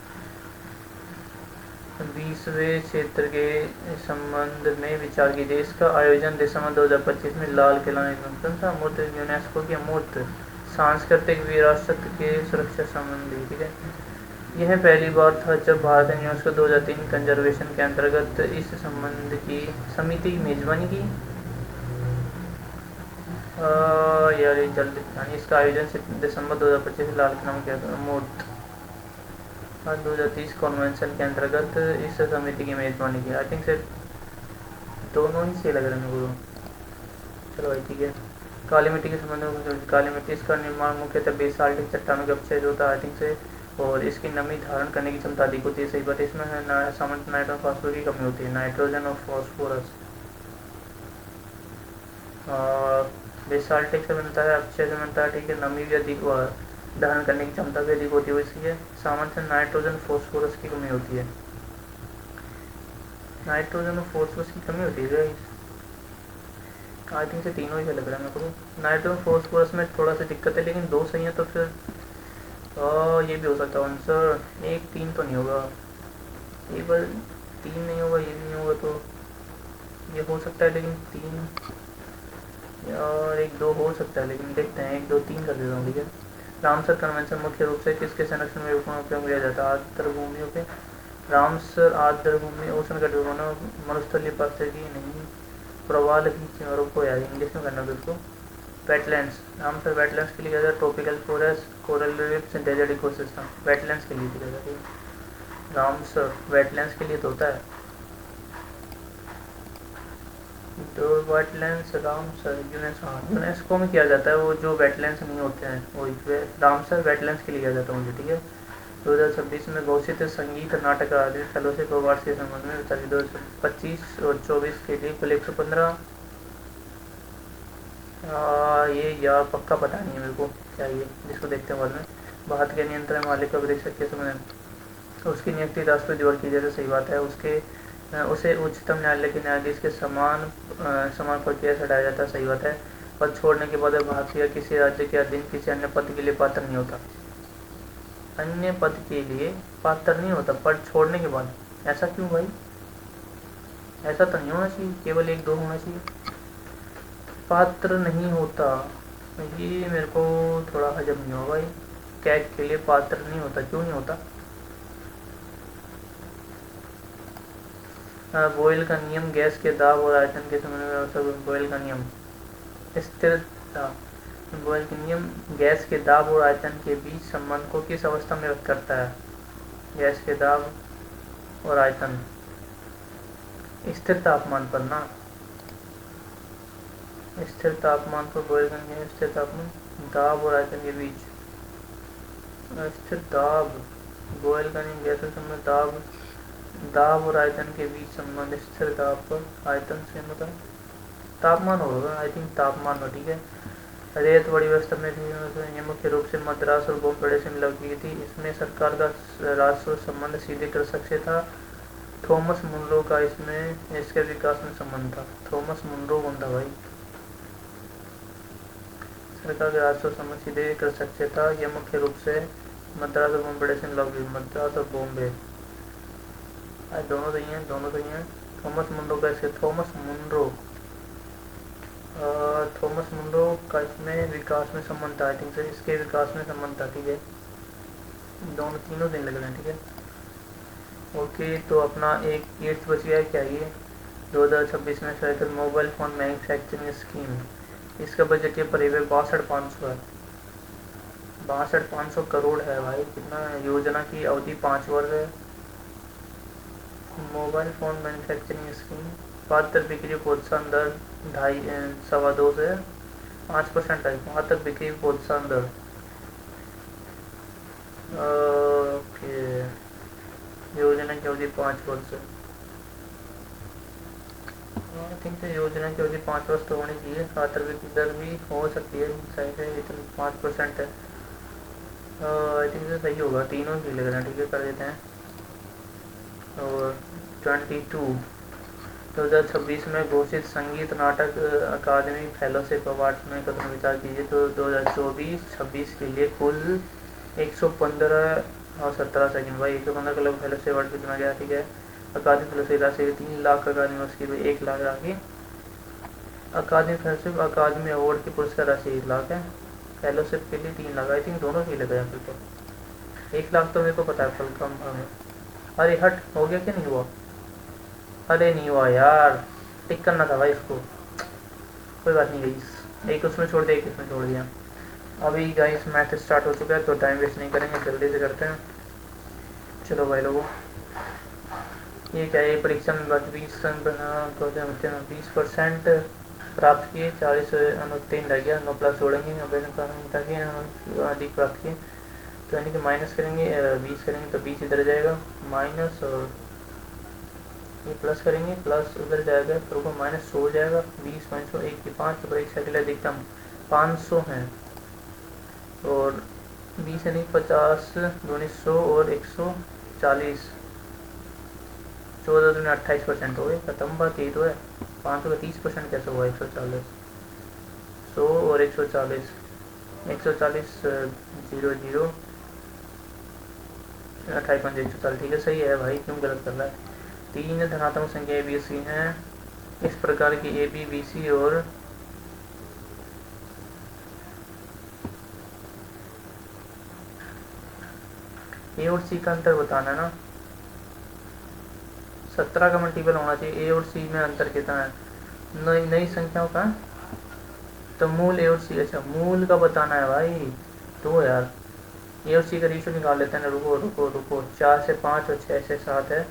20वें क्षेत्र के संबंध में विचार कीजिए। इसका आयोजन दिसंबर 2025 में लाल किला में था। अमूर्त यूनेस्को की अमूर्त सांस्कृतिक विरासत के सुरक्षा संबंधी, ठीक है, यह पहली बार था जब भारत ने यूनेस्को 2003 कंजर्वेशन के अंतर्गत इस संबंध की समिति की मेजबानी की। यार ये जल्दी, इसका आयोजन दिसंबर 2025 लाल किला में किया था। अमूर्त 2030 कॉन्वेंशन के अंतर्गत इस समिति की मेजबानी की। आई थिंक से दोनों ही सही लग रहे हैं मेरे को। चलो भाई ठीक है। काली मिट्टी के संबंध में, काली मिट्टी, इसका निर्माण मुख्यतः बेसाल्टिक चट्टानों के अपक्षय होता है, आई थिंक से, और इसकी नमी धारण करने की क्षमता अधिक होती है, सही बात। इसमें सामान्य नाइट्रोजन फास्फोरस की कमी होती है, नाइट्रोजन और फास्फोरस। बेसाल्टिक से बनता है, अपक्षय से बनता है, ठीक है, नमी भी अधिक धारण करने की क्षमता भी अधिक होती है, इसलिए सामान्य नाइट्रोजन फास्फोरस की कमी होती है। नाइट्रोजन और फास्फोरस की कमी होती है, आई थिंक से तीनों ही लग रहा है मेरे को। नाइट्रोजन फास्फोरस में थोड़ा सा दिक्कत है, लेकिन दो सही है तो फिर ये भी हो सकता है आंसर। 1-3 तो नहीं होगा, एक बार 3 नहीं होगा, ये भी नहीं होगा, तो ये हो सकता है, लेकिन 3 और 1-2 हो सकता है, लेकिन देखते हैं, 1-2-3 कर देता हूँ, ठीक है। रामसर कन्वेंशन मुख्य रूप से किसके संरक्षण में उपयोग किया जाता है? आर्द्र भूमियों के। रामसर आर्द्र भूमि, ओशन कटिबंध, मरुस्थलीय पारिस्थितिकी नहीं, प्रवाल की रुको यार, इंग्लिश में करना बिल्कुल। वेटलैंड्स, रामसर वेटलैंड्स के लिए क्या? Tropical forest, coral reefs, desert ecosystem, wetlands के लिए दिया जाता है। रामसर वेटलैंड्स के लिए तो होता है, तो वेटलैंड्स रामसर यूनेस्को में किया जाता है, वो जो वेटलैंड्स नहीं होते हैं वही रामसर वेटलैंड्स के लिए किया जाता है मुझे, ठीक है। 2026 में घोषित संगीत नाटक आधारित फेलोशिप अवार्ड के संबंध में 2025 और 24 के लिए कुल 115। ये यार पक्का पता नहीं है मेरे को क्या ये, जिसको देखते हैं बाद में। भारत के नियंत्रण मालिक का परीक्षक के समय उसकी नियुक्ति राष्ट्रपति द्वारा की जाती है, सही बात है। उसे उच्चतम न्यायालय के न्यायाधीश के समान प्रक्रिया से हटाया जाता है, सही बात है। पद छोड़ने के बाद भारत या किसी राज्य के अधीन किसी अन्य पद के लिए पात्र नहीं होता, अन्य पद के लिए पात्र नहीं होता पद छोड़ने के बाद। ऐसा क्यों भाई? ऐसा तो नहीं होना चाहिए, केवल 1-2 होना चाहिए, पात्र नहीं होता। ये मेरे को थोड़ा हजम नहीं हुआ भाई, कैग के लिए पात्र नहीं होता, क्यों नहीं होता? बॉयल का नियम गैस के दाब और आयतन के संबंध में। बॉयल का नियम स्थिरता, बॉयल का नियम गैस के दाब और आयतन के बीच संबंध को किस अवस्था में व्यक्त करता है? गैस के दाब और आयतन स्थिर तापमान पर ना, स्थिर तापमान पर बॉयल का नियम, स्थिर तापमान दाब और आयतन के बीच, स्थिर दाब, बॉयल का नियम गैस के संबंध दाब और आयतन के बीच संबंध, स्थिर दाब पर आयतन से मतलब तापमान होगा, आई थिंक तापमान हो, ठीक है। रेत बड़ी व्यवस्था में ये मुख्य रूप से मद्रास और बॉम्बे प्रदेश में लागू की थी। इसमें सरकार का राजस्व संबंध सीधे कृषक से था। थॉमस मुनरो का इसमें इसके विकास में संबंध था। थॉमस मुनरो कौन था भाई? सरकार का राजस्व संबंध सीधे कृषक से था। यह मुख्य रूप से मद्रास और बॉम्बे प्रदेश में लागू, मद्रास और बॉम्बे, दोनों सही हैं, दोनों सही हैं। थॉमस मुनरो का इसके, थॉमस मुनरो थॉमस मुंडो का इसमें विकास में संबंध था, आई थिंक से इसके विकास में संबंध था, ठीक है। दोनों तीनों दिन लग रहे हैं, ठीक है। ओके, तो अपना एक एट्थ बच गया है, क्या ये 2026 में शायद मोबाइल फ़ोन मैन्युफैक्चरिंग स्कीम, इसका बजट ये करीब 62,500 है। 62,500 करोड़ है भाई, कितना है। योजना की अवधि 5 वर्ष है। मोबाइल फ़ोन मैन्युफैक्चरिंग स्कीम, पात्र बिक्री प्रोत्साहन दर 2.5 से 5% है। पात्र बिक्री प्रोत्साहन दर, ओके। योजना की अवधि 5 वर्ष है। आई थिंक से योजना की अवधि 5 वर्ष तो होनी चाहिए। पात्र बिक्री दर भी हो सकती है, सही है, इतना 5% है। आई थिंक से सही होगा, तीनों ही लग रहे हैं, ठीक है, कर देते हैं। और 2026 में घोषित संगीत नाटक अकादमी फेलोशिप अवार्ड में कदम विचार कीजिए। तो 2024-26 के लिए कुल 115 और 17 सेकंड भाई, 115 क्लब फेलोशिप अवार्ड भी चुना गया, ठीक है। अकादमी फेलोशिप राशि 3 लाख, अकादमी उसकी भी 1 लाख राशि। अकादमी फेलोशिप अकादमी अवार्ड की पुरस्कार राशि 1 लाख है, फेलोशिप के लिए 3 लाख। आई थिंक दोनों ही लगे हैं फिर तो। 1 लाख तो मेरे को पता है फल कम हमें। अरे हट, हो गया क्या, नहीं हुआ? अरे नहीं हुआ यार, टिक करना था भाई इसको। कोई बात नहीं गाइस, एक उसमें छोड़ दिया, एक इसमें छोड़ दिया। अभी गाइस मैथ स्टार्ट हो चुका है, तो टाइम वेस्ट नहीं करेंगे, जल्दी से करते हैं। चलो भाई लोगों, ये क्या है, परीक्षा में बस 20% प्राप्त किए, 40 अनुत्तीर्ण रह गया, 9 प्लस जोड़ेंगे, अधिक प्राप्त किए तो यानी कि माइनस करेंगे, 20 करेंगे तो 20 इधर जाएगा माइनस, और ये प्लस करेंगे, प्लस उधर जाएगा तो वो माइनस हो जाएगा। 20 माइनस 1 की 5, तो परीक्षा के लिए अधिकतम 500 हैं। और 20 यानी 50 दूनी 100 और 140, 14 दूनी 28% हो गए। खत्म बात, यही तो है। 500 का 30% कैसे हुआ? 140, 100 और 140, 140 0 0 28 140, ठीक है, सही है भाई, क्यों गलत कर रहा है। 3 धनात्मक संख्या ए बी सी हैं, इस प्रकार की ए बी बी सी और ए और सी का अंतर बताना है ना। 17 का मल्टीपल होना चाहिए। ए और सी में अंतर कितना है? नई संख्याओं का, तो मूल ए और सी, अच्छा मूल का बताना है भाई। तो यार ए और सी का रेशियो निकाल लेते हैं ना। रुको रुको रुको, 4 से 5 और 6 से 7 है,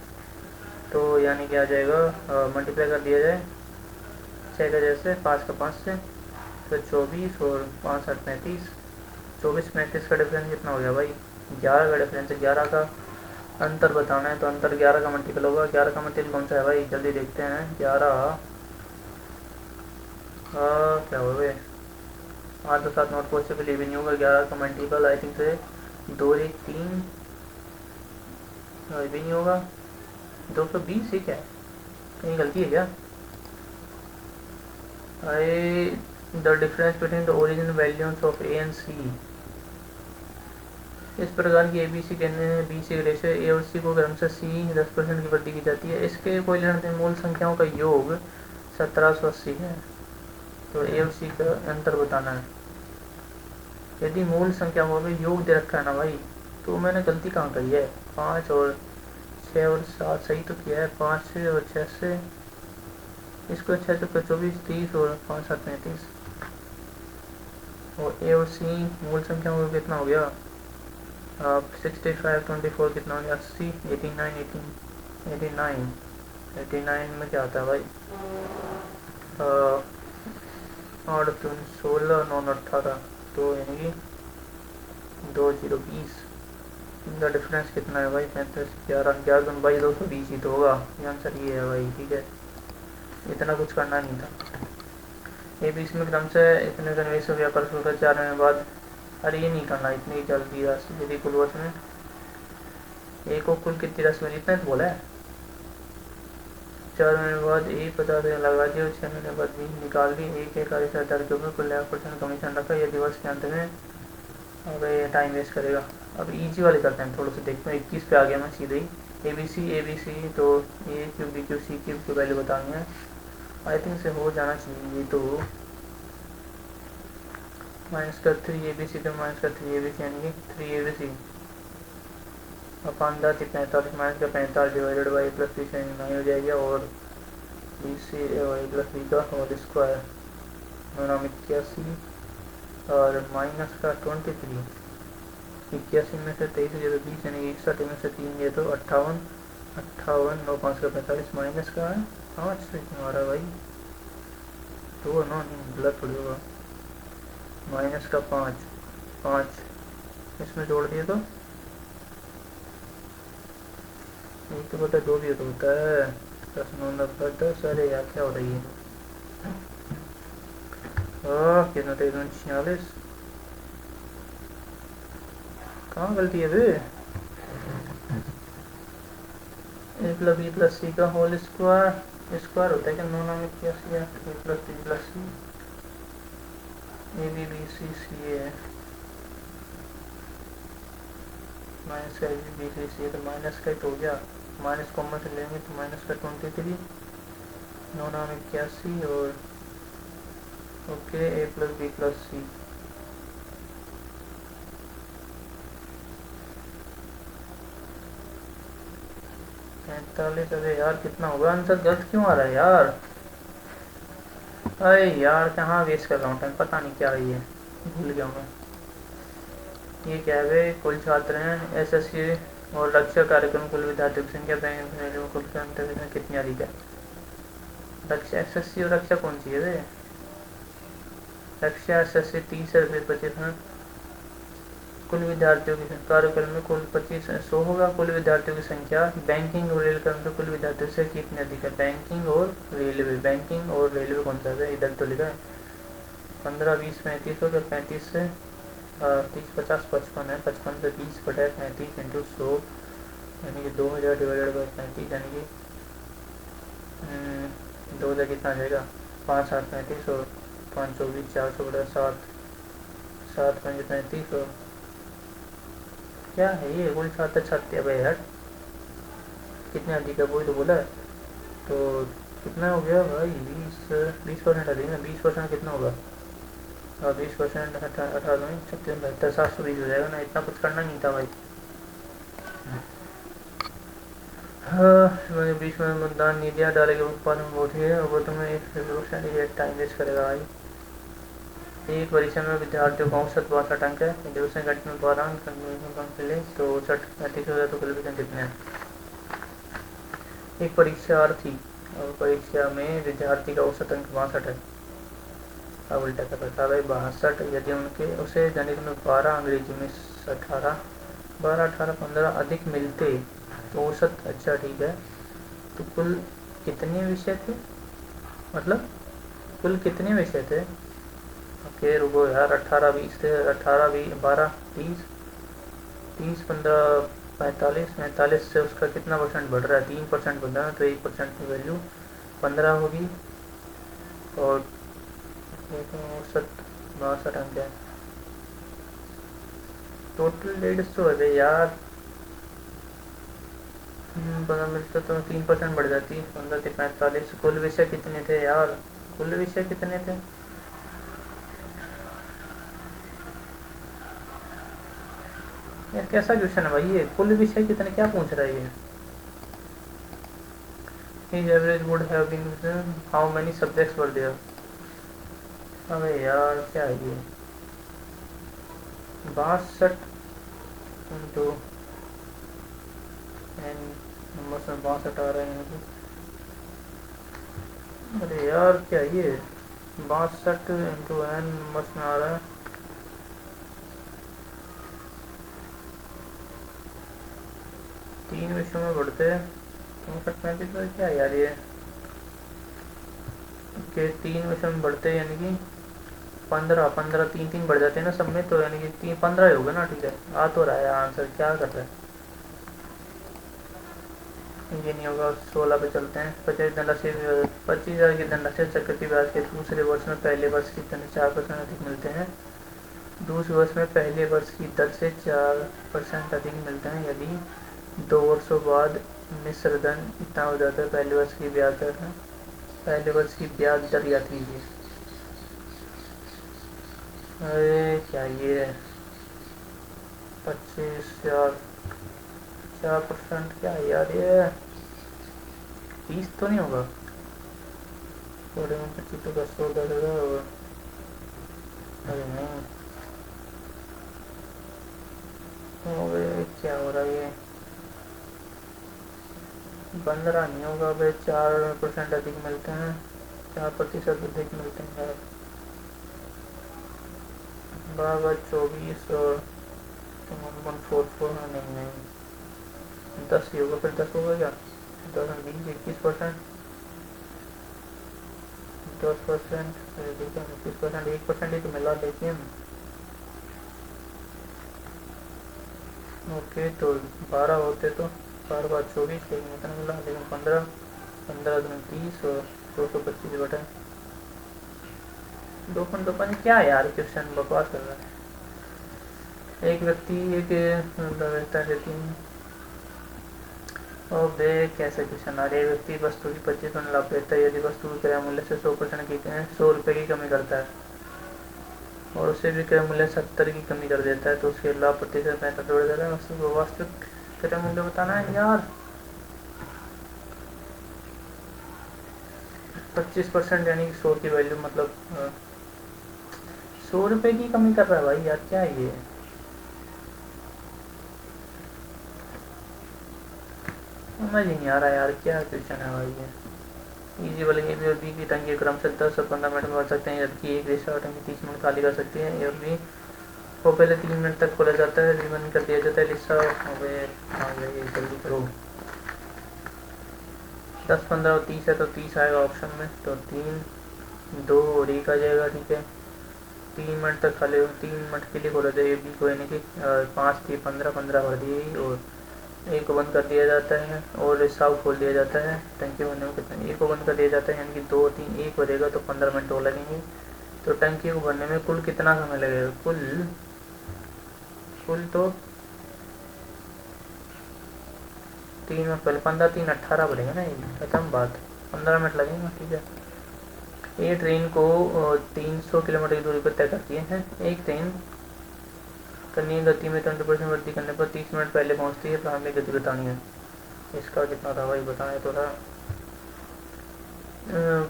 तो यानी कि आ जाएगा, मल्टीप्लाई कर दिया जाए 6 का जैसे, 5 का 5 से, तो 24 और 5 7 35, 24 35 का डिफरेंस कितना हो गया भाई? 11 का डिफरेंस है। 11 का अंतर बताना है, तो अंतर 11 का मल्टीपल होगा। 11 का मल्टीपल कौन सा है भाई? जल्दी देखते हैं। 11 क्या हो गए, 8 तो 7 नॉट पॉसिबल, ये भी नहीं होगा। 11 का मल्टीपल आई थिंक से 2 1 3, ये भी नहीं होगा। 220 ही क्या है, कहीं गलती है क्या? अरे the difference between the original values of A and C, इस प्रकार की ए बी सी कहने हैं। बी सी रेशो ए और सी को क्रम से सी 10% की वृद्धि की जाती है। इसके कोई लेना देना, मूल संख्याओं का योग 1780 है, तो ए और सी का अंतर बताना है। यदि मूल संख्या को भी योग दे रखा है ना भाई, तो मैंने गलती कहाँ करी है? 5 और 6 और 7 सही तो किया है। 5 से और 6 से, इसको 6 से 24 30 और 5 7 35, और ए और सी मूल संख्या को कितना हो गया? 65 24 कितना हो गया? 80 89 89 89 में क्या आता है भाई? 8 3 16 9 18, तो यानी कि 2020। इनका डिफरेंस कितना है भाई? 35 11 11 भाई 220 ही तो होगा। ये आंसर ये है भाई, ठीक है, इतना कुछ करना नहीं था। ए बी सी में क्रम से इतने सन्निवेश हो गया परसों का 4 महीने बाद। अरे ये नहीं करना, इतनी जल्दी राशि यदि कुल वर्ष में एक को कुल कितनी राशि में, इतना तो बोला है। 4 महीने बाद ए 50 लगा दिया, 6 महीने बाद बी निकाल दी। एक कार्यशाला के ऊपर कुल 1% कमीशन रखा। यह दिवस के अंत में, अब ये टाइम वेस्ट करेगा। अब इजी वाले करते हैं, थोड़ा सा देखते हैं। 21 पे आ गया मैं सीधे ही। ए बी सी, तो A cube B cube C cube की वैल्यू बतानी है। आई थिंक से हो जाना चाहिए। तो माइनस का 3 ABC तो माइनस का 3ABC यानी कि 3ABC अपन 45 माइनस का 45 डिवाइडेड बाई प्लस बी से 9 हो जाएगा और B C Y plus B का होल स्क्वायर 981 और माइनस का 23 81 में से 23 गया तो 20 यानी 61 में से 3 गया तो 58 58 9 5 का 45 माइनस का है 5 से हमारा भाई तो 9 नहीं गलत थोड़ी होगा माइनस का 5 5 इसमें जोड़ दिए तो 1/2 भी तो होता है 10 9 90 10 अरे यार क्या हो रही है कितना 46 कहाँ गलती है बे ए प्लस बी प्लस सी का होल स्क्वायर स्क्वायर होता है क्या 9 में क्या सी है A plus B plus C A B B C C A minus का बी सी सी है तो माइनस का ही तो हो गया माइनस कॉमन से लेंगे तो माइनस का 23 9 में क्या सी और ओके ए प्लस बी प्लस सी अरे यार कितना होगा आंसर गलत क्यों आ रहा है यार अरे यार कहाँ वेस्ट कर रहा हूँ टाइम पता नहीं क्या है ये भूल गया मैं ये क्या है कुल छात्र हैं एसएससी और रक्षा कार्यक्रम कुल विद्यार्थियों की संख्या कुल के अंतर कितनी अधिक है रक्षा एसएससी और रक्षा कौन सी है रक्षा एसएससी 30 रुपये 25 हैं कुल विद्यार्थियों की कार्यक्रम में कुल 2500 होगा कुल विद्यार्थियों की संख्या बैंकिंग और रेल कर्म में कुल विद्यार्थियों से कितनी अधिक है बैंकिंग और रेलवे कौन सा है इधर तो लिखा है 15 20 35 होगा 35 से 30 50 55 है 55 से 20 बटा 35 इंटू 100 यानी कि 2000 डिवाइडेड बाई 35 यानी कि 2000 कितना आ जाएगा 5 8 35 और 520 400 बटा 7 7 5 35 और क्या है ये कुल छात्र छात्र भाई यार कितने अधिक है वही तो बोला है तो कितना हो गया भाई 20% अधिक ना 20% कितना होगा 20% 18 36 72 720 हो जाएगा ना इतना कुछ करना नहीं था भाई हाँ मैंने 20 में मतदान नहीं दिया डालेगा उत्पादन बहुत ही है वो तुम्हें एक टाइम वेस्ट करेगा भाई एक परीक्षा में विद्यार्थियों का औसत 62 अंक है दूसरे घंटे में 12 अंक मिले तो 35,000 तो कुल कितने हैं एक परीक्षार्थी और परीक्षा में विद्यार्थी का औसत अंक 62 है अब उल्टा कर सकता है 62 यदि उनके उसे गणित में 12 अंग्रेजी में 18 12 18 15 अधिक मिलते तो औसत अच्छा ठीक है तो कुल कितने विषय थे मतलब कुल कितने विषय थे ओके रुको यार 18 20 थे 18 20 12 30 30 15 45 45 से उसका कितना परसेंट बढ़ रहा है 3% बढ़ रहा है तो 1% की वैल्यू 15 होगी और औसत 62 अंक है टोटल 150 है यार 15 मिलता तो 3% बढ़ जाती 15 से 45 कुल विषय कितने थे यार कुल विषय कितने थे यार कैसा क्वेश्चन है भाई ये कुल विषय कितने क्या पूछ रहा है ये His average would have been how many subjects were there अबे यार क्या है ये 62 इंटू एन नंबर में 62 आ रहे हैं अरे यार क्या ये 62 इंटू एन नंबर में आ रहा है 3 विषयों में बढ़ते हैं 35 में क्या यार ये के 3 विषयों में बढ़ते यानी कि 15 15 3 बढ़ जाते हैं ना सब में तो यानी कि 15 ही होगा ना ठीक है आ तो रहा है आंसर क्या कर रहा है ये नहीं होगा 16 पे चलते हैं 25,000 की धनराशि चक्रवृद्धि ब्याज के दूसरे वर्ष में पहले वर्ष की दर 4% अधिक मिलते हैं दूसरे वर्ष में पहले वर्ष की दर से 4% अधिक मिलते हैं यदि 2 वर्षों बाद मिश्र धन इतना हो जाता है पहले वर्ष की ब्याज दर पहले वर्ष की ब्याज दर याद कीजिए अरे क्या ये 25 यार, 4% क्या है यार ये, 30 तो नहीं होगा? थोड़े में 25 तो 10 और अरे नहीं, अबे क्या हो रहा है ये, 15 नहीं होगा, अबे 4% अधिक मिलते हैं, 4% अधिक मिलते हैं यार। बराबर 24 और 144, नहीं नहीं, 10 ही होगा, फिर 10 होगा क्या, 10 20 21%, 10%, 21%, 1% ही तो मिला लेकिन। ओके तो 12 होते तो 12 बार 24, लेकिन इतना मिला, लेकिन 15, 15 दूनी 30 और 225 बटे 2.2 क्या है यार, क्वेश्चन बकवास कर रहा है। एक व्यक्ति एक रहता है तीन, और बे कैसे क्वेश्चन आ रहे, एक व्यक्ति वस्तु की 25% लाभ लेता है यदि वस्तु की क्रय मूल्य से 100% की 100 रुपये की कमी करता है और उसे विक्रय मूल्य 70 की कमी कर देता है, तो उसके लाभ प्रतिशत 65 बढ़ जाता है। वस्तु को वास्तविक क्रय मूल्य बताना है यार। 25% यानी कि 100 की वैल्यू, मतलब 100 रुपये की कमी कर रहा है भाई, यार क्या है ये, समझ ही नहीं आ रहा यार, क्या क्वेश्चन है भाई ये। इजी वाले ए बी और बी की टंकी क्रम से 10 और 15 मिनट में भर सकते हैं, जबकि एक रेस्टोरेंट टंकी 30 मिनट खाली कर सकती है। ए और बी को पहले 3 मिनट तक खोला जाता है, फिर बंद कर दिया जाता है। लिस्सा हो गए, हाँ भाई जल्दी करो। 10 15 और 30 है तो 30 आएगा ऑप्शन में, तो 3 2 और 1 आ जाएगा, ठीक है। 3 मिनट तक खाली, 3 मिनट के लिए खोला जाए बी को, यानी कि 5 थी, 15 15 भर दी गई और ए को बंद कर दिया जाता है और रिसाव खोल दिया जाता है। टंकी भरने में कितना, ए को बंद कर दिया जाता है यानी कि 2 3 1 भरेगा तो 15 मिनट और लगेंगे। तो टंकी को भरने में कुल कितना समय लगेगा, कुल कुल तो 3 में पहले 15 3 18 भरेंगे ना, ये खत्म बात, 15 मिनट लगेंगे, ठीक है। ये ट्रेन को 300 किलोमीटर की दूरी पर तय करती है। एक ट्रेन करनी गति में 20% वृद्धि करने पर 30 मिनट पहले पहुंचती है, प्रारंभिक गति बतानी है। इसका कितना था भाई, बताएं तो था।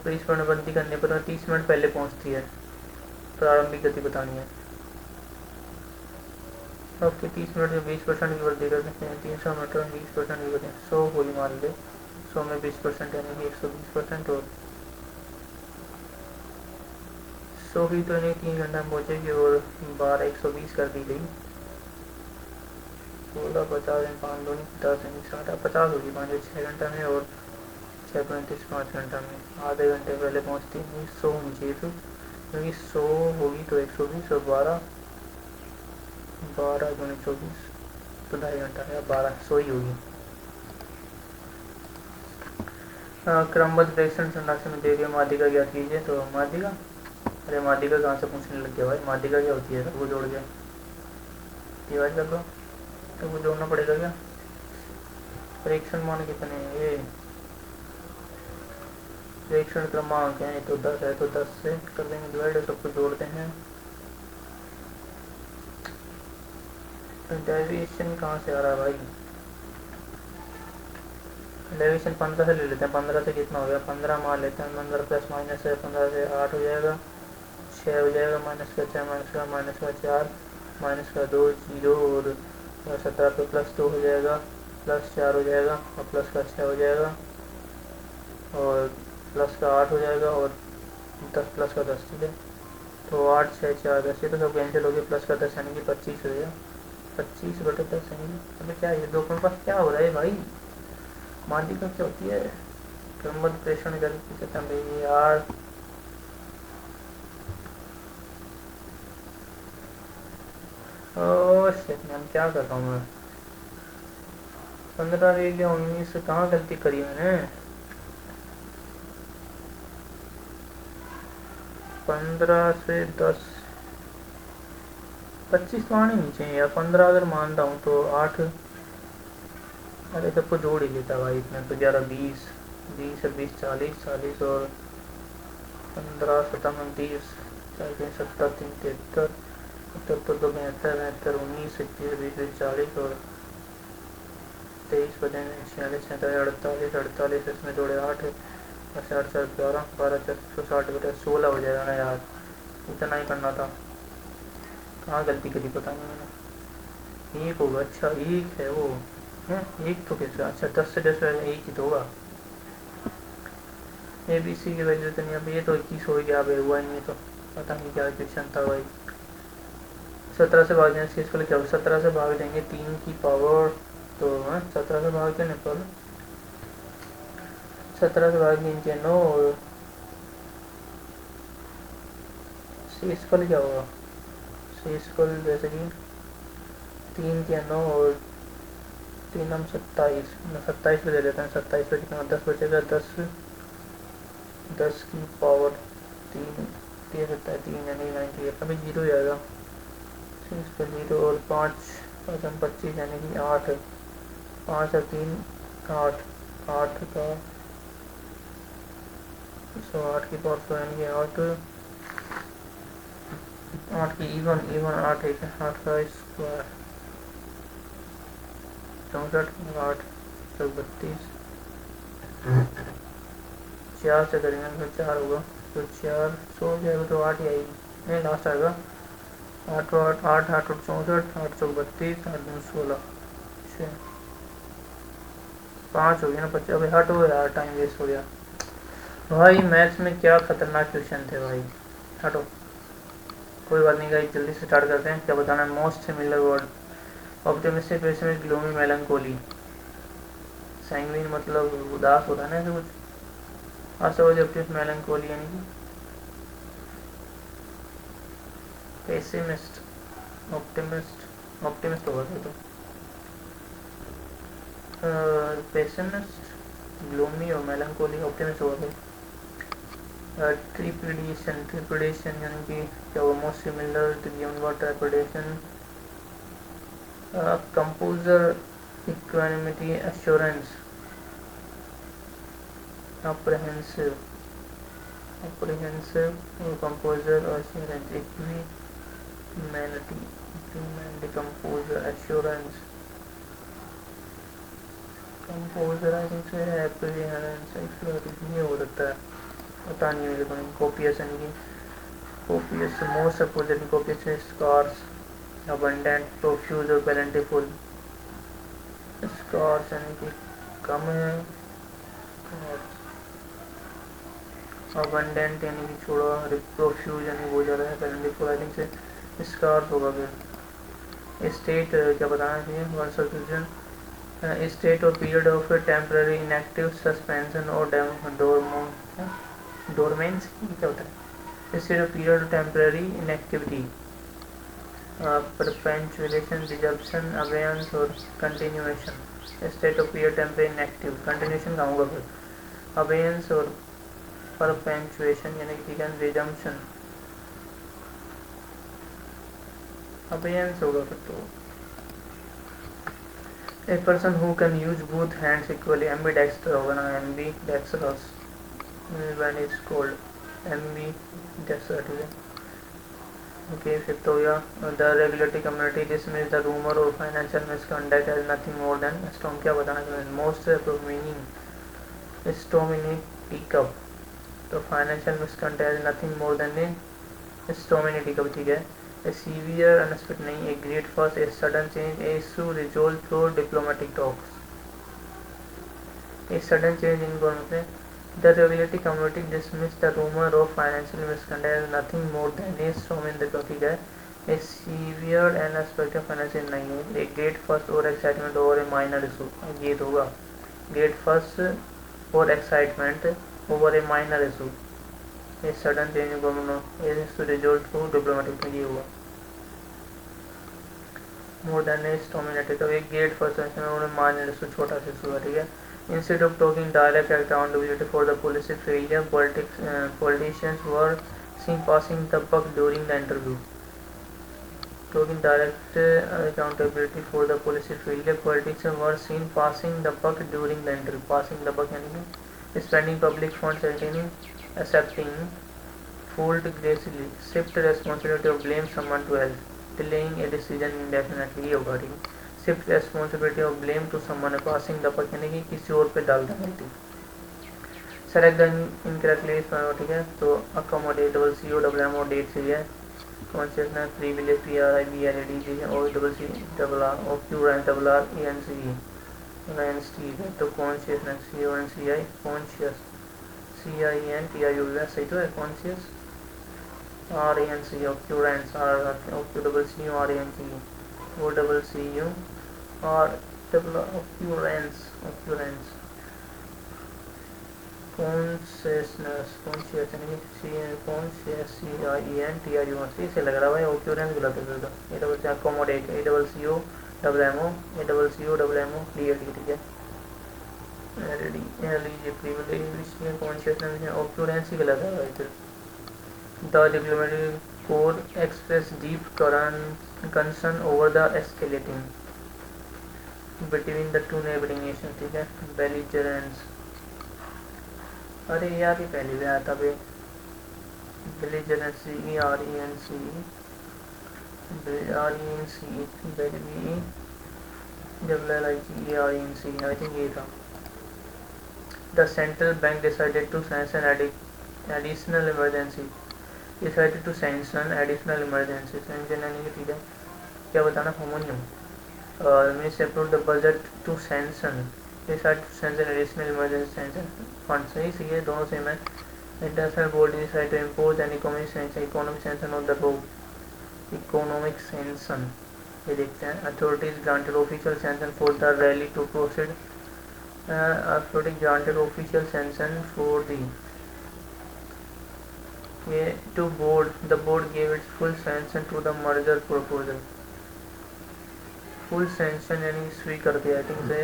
20% वृद्धि करने पर 30 मिनट पहले पहुंचती है, प्रारंभिक गति बतानी है। ओके 30 मिनट में 20% की वृद्धि कर सकते हैं, 300 मीटर में 20% की वृद्धि, 100 गोली मान ले, 100 में 20% यानी कि 120%, और 100 ही तो नहीं 3 घंटा में पहुँचेगी, और 12 120 कर दी गई, 16 50 5 2 50 60 50 होगी 5 6 घंटा में, और 6 35 5 घंटा में, आधे घंटे पहले पहुँचती है। 100 होनी चाहिए तो, क्योंकि 100 होगी तो 120 और 12 12 दूनी 24 तो 2.5 घंटा है, 12 100 ही होगी। क्रमबद्ध प्रेक्षण संरक्षण में दिए गए माध्यिका ज्ञात कीजिए, तो माध्यिका, अरे माध्यिका कहाँ से पूछने लग गया भाई, माध्यिका क्या होती है, वो जोड़ गया, डिवाइड कर दो, तो वो जोड़ना पड़ेगा क्या। प्रेक्षण मान कितने हैं ये, प्रेक्षण क्रमांक है तो 10 है, तो 10 से कर देंगे डिवाइड और सबको जोड़ते हैं। तो डेविएशन कहाँ से आ रहा है भाई, डेविएशन 15 से ले लेते हैं, 15 से कितना हो गया, 15 मान लेते हैं, 15 प्लस माइनस है, 15 से 8 हो जाएगा, 6 हो जाएगा, माइनस का 6 माइनस का 4 माइनस का 2 0, और 17 पे प्लस 2 हो जाएगा, प्लस 4 हो जाएगा, और प्लस का 6 हो जाएगा, और प्लस का 8 हो जाएगा, और 10 प्लस का 10, ठीक है। तो 8 6 4 10, ये तो सब कैंसिल हो गया, प्लस का 10 यानी कि 25 हो गया, 25 बटे 10 यानी कि, अबे क्या ये 2 के पास क्या हो रहा है भाई, माध्यिका क्या होती है, क्रमबद्ध प्रेषण करके भाई यार। ओह शिट मैन, क्या कर रहा हूँ मैं, 15 रह गया, 19 कहाँ गलती करी मैंने, 15 से 10 25 तो आने नहीं चाहिए यार, 15 अगर मानता हूँ तो 8, अरे सबको जोड़ ही लेता भाई इतना, तो 11 20 20 और 20 40 40 और 15 17 29 4 3 70 3 73 73 2 72 72 19 21 20 40 और 23 बचे 46 47 48 48 इसमें जोड़े 8 8 4 11 12 4 60 बटे 16 हो जाएगा ना यार, इतना ही करना था। कहाँ गलती करी पता नहीं मैंने। एक होगा, अच्छा एक है वो है, एक तो कैसे, अच्छा 10 से 10 एक ही तो होगा। ए बी सी की वैल्यू तो नहीं, अब ये तो 21 हो गया, अब हुआ नहीं तो पता नहीं क्या क्वेश्चन था भाई। 17 से भाग देंगे इसके, इसको क्या होगा, 17 से भाग देंगे 3 की पावर, तो 17 से भाग देने पर 17 से भाग देंगे 9 और शेषफल क्या होगा, शेषफल जैसे कि 3 के 9 और 3 हम 27, 27 पे ले लेते हैं, 27 पे कितना 10 बचेगा, 10 की पावर 3 दे सकता है, 3 यानी 98, अभी 0 जाएगा, शेषफल 0 और 5 5 हम 25 यानी कि 8, 5 और 3 8, 8 का 8 की पावर 100 यानी कि 8 की इवन 8 एक 8 का स्क्वायर 64 8 तो 32, 4 से करेंगे तो 4 होगा, तो 4 100 जाएगा तो 8 ही आएगी, नहीं लास्ट आएगा 8 8 8 8 64 8 चौक 32 8 2 16, 5 हो गया ना 50, अभी हट हो यार, टाइम वेस्ट हो गया भाई। मैथ्स में क्या खतरनाक क्वेश्चन थे भाई, हटो कोई बात नहीं गाइस, जल्दी से स्टार्ट करते हैं। क्या बताना है, most similar word, optimistic pessimist gloomy melancholy, sanguine मतलब उदास होता है ना ऐसे कुछ, आशावादी मेलंकोली यानी कि पेसिमिस्ट, ऑप्टिमिस्ट ऑप्टिमिस्ट होगा तो पेसिमिस्ट ग्लूमी और मेलंकोली, ऑप्टिमिस्ट होगा। ट्रिपिडेशन, ट्रिपिडेशन यानी कि क्या हुआ, most similar to given word trepidation, composure equanimity assurance, apprehensive और कंपोजर और assurance, equanimity composure assurance, composure I think से एप्रीहेरेंस ये हो सकता है, पता नहीं मेरे को। कोपियस यानी कि copious, most oppositely copious, scarce, abundant, profuse और प्लेंटीफुल, स्कार्स यानी कि कम है, अबंडेंट यानी कि छोड़ा, प्रोफ्यूज यानी वो ज़्यादा है, प्लेंटीफुल आई थिंक से स्कार्स होगा फिर। स्टेट क्या बताना चाहिए, वन सब्सिट्यूशन, स्टेट और period of temporary inactive suspension और डोरमेंस क्या होता है, state of period temporary inactivity, perpetuation, resorption, abeyance और continuation. State of period temporary inactive, continuation कहाँ होगा फिर, अबेयंस और परपेचुएशन यानी कि रिजम्पशन, अबेयंस होगा फिर तो। A person who can use both hands equally, ambidextrous होगा ना, ambidextrous when it's called ambidextrous, ठीक है। ओके फिर तो या the regulatory community dismiss the rumor or financial misconduct as nothing more than storm, क्या बताना चाहिए, most meaning storm in a teacup, तो financial misconduct as nothing more than a storm in a teacup, ठीक है। A severe unexpected नहीं, a great first, a sudden change, a issue resolved through diplomatic talks, a sudden change in government, the regulatory committee dismissed the rumor of financial misconduct as nothing more than a storm in the traffic है। a severe and unexpected financial नहीं है, a great first or excitement over a minor issue, ये तो होगा great first or excitement over a minor issue, a sudden change in government is resolved through diplomatic, ये हुआ। मोर देन इज डोमिनेटेड, तो एक गेट फर्स्ट और माइनर इशू, छोटा सा इशू है, ठीक है। Instead of talking direct accountability for the police failure, politicians were seen passing the buck during the interview, talking direct accountability for the police failure, politicians were seen passing the buck during the interview, passing the buck यानी कि spending public funds, accepting fold gracefully, shift responsibility or blame someone to help, delaying a decision indefinitely, ये होगा ठीक है। शिफ्ट रेस्पॉन्सिबिलिटी और blame to someone, passing the पर यानी कि किसी और पे डाल देना गलती। सेलेक्ट द इनकरेक्टली, ठीक है। तो accommodate double C O double M O date सही है। Consciousness privilege P R I B L E D G O double C double R O Q N double R A N C N C है। तो consciousness C O N C I conscious C I N T I U सही तो है। Conscious R A N C occurrence R O Q double C U are A N C O double C U R double occurrence occurrence. Consciousness conscious यानी C conscious C I N T I U C से लग रहा है। ऑक्यूरेंस गलत है तो A double C accommodate A double C O double M O A double C O double M O D A D ठीक है। प्रिविलेज कॉन्शियसनेस ऑक्यूरेंस ही गलत है इधर। The diplomatic corps expressed deep concern over the escalating between the two neighboring nations, ठीक है। belligerents, अरे यार ये पहले भी आया था बे। belligerency E R E N C R E N C belli double L I G E R E N C I think ये था। The central bank decided to sanction additional emergency decided to sanction additional emergency sanction यानी कि ठीक है क्या बताना होमोनियम ministry approved the budget to sanction decided to sanction additional emergency sanction fund सही सही है दोनों सेम है। international body decided to impose an economic sanction on the road economic sanction ये देखते हैं। authorities granted official sanction for the rally to proceed authorities granted official sanction for the to board the board gave its full sanction to the merger proposal full sanction यानी स्वीकार किया आई थिंक से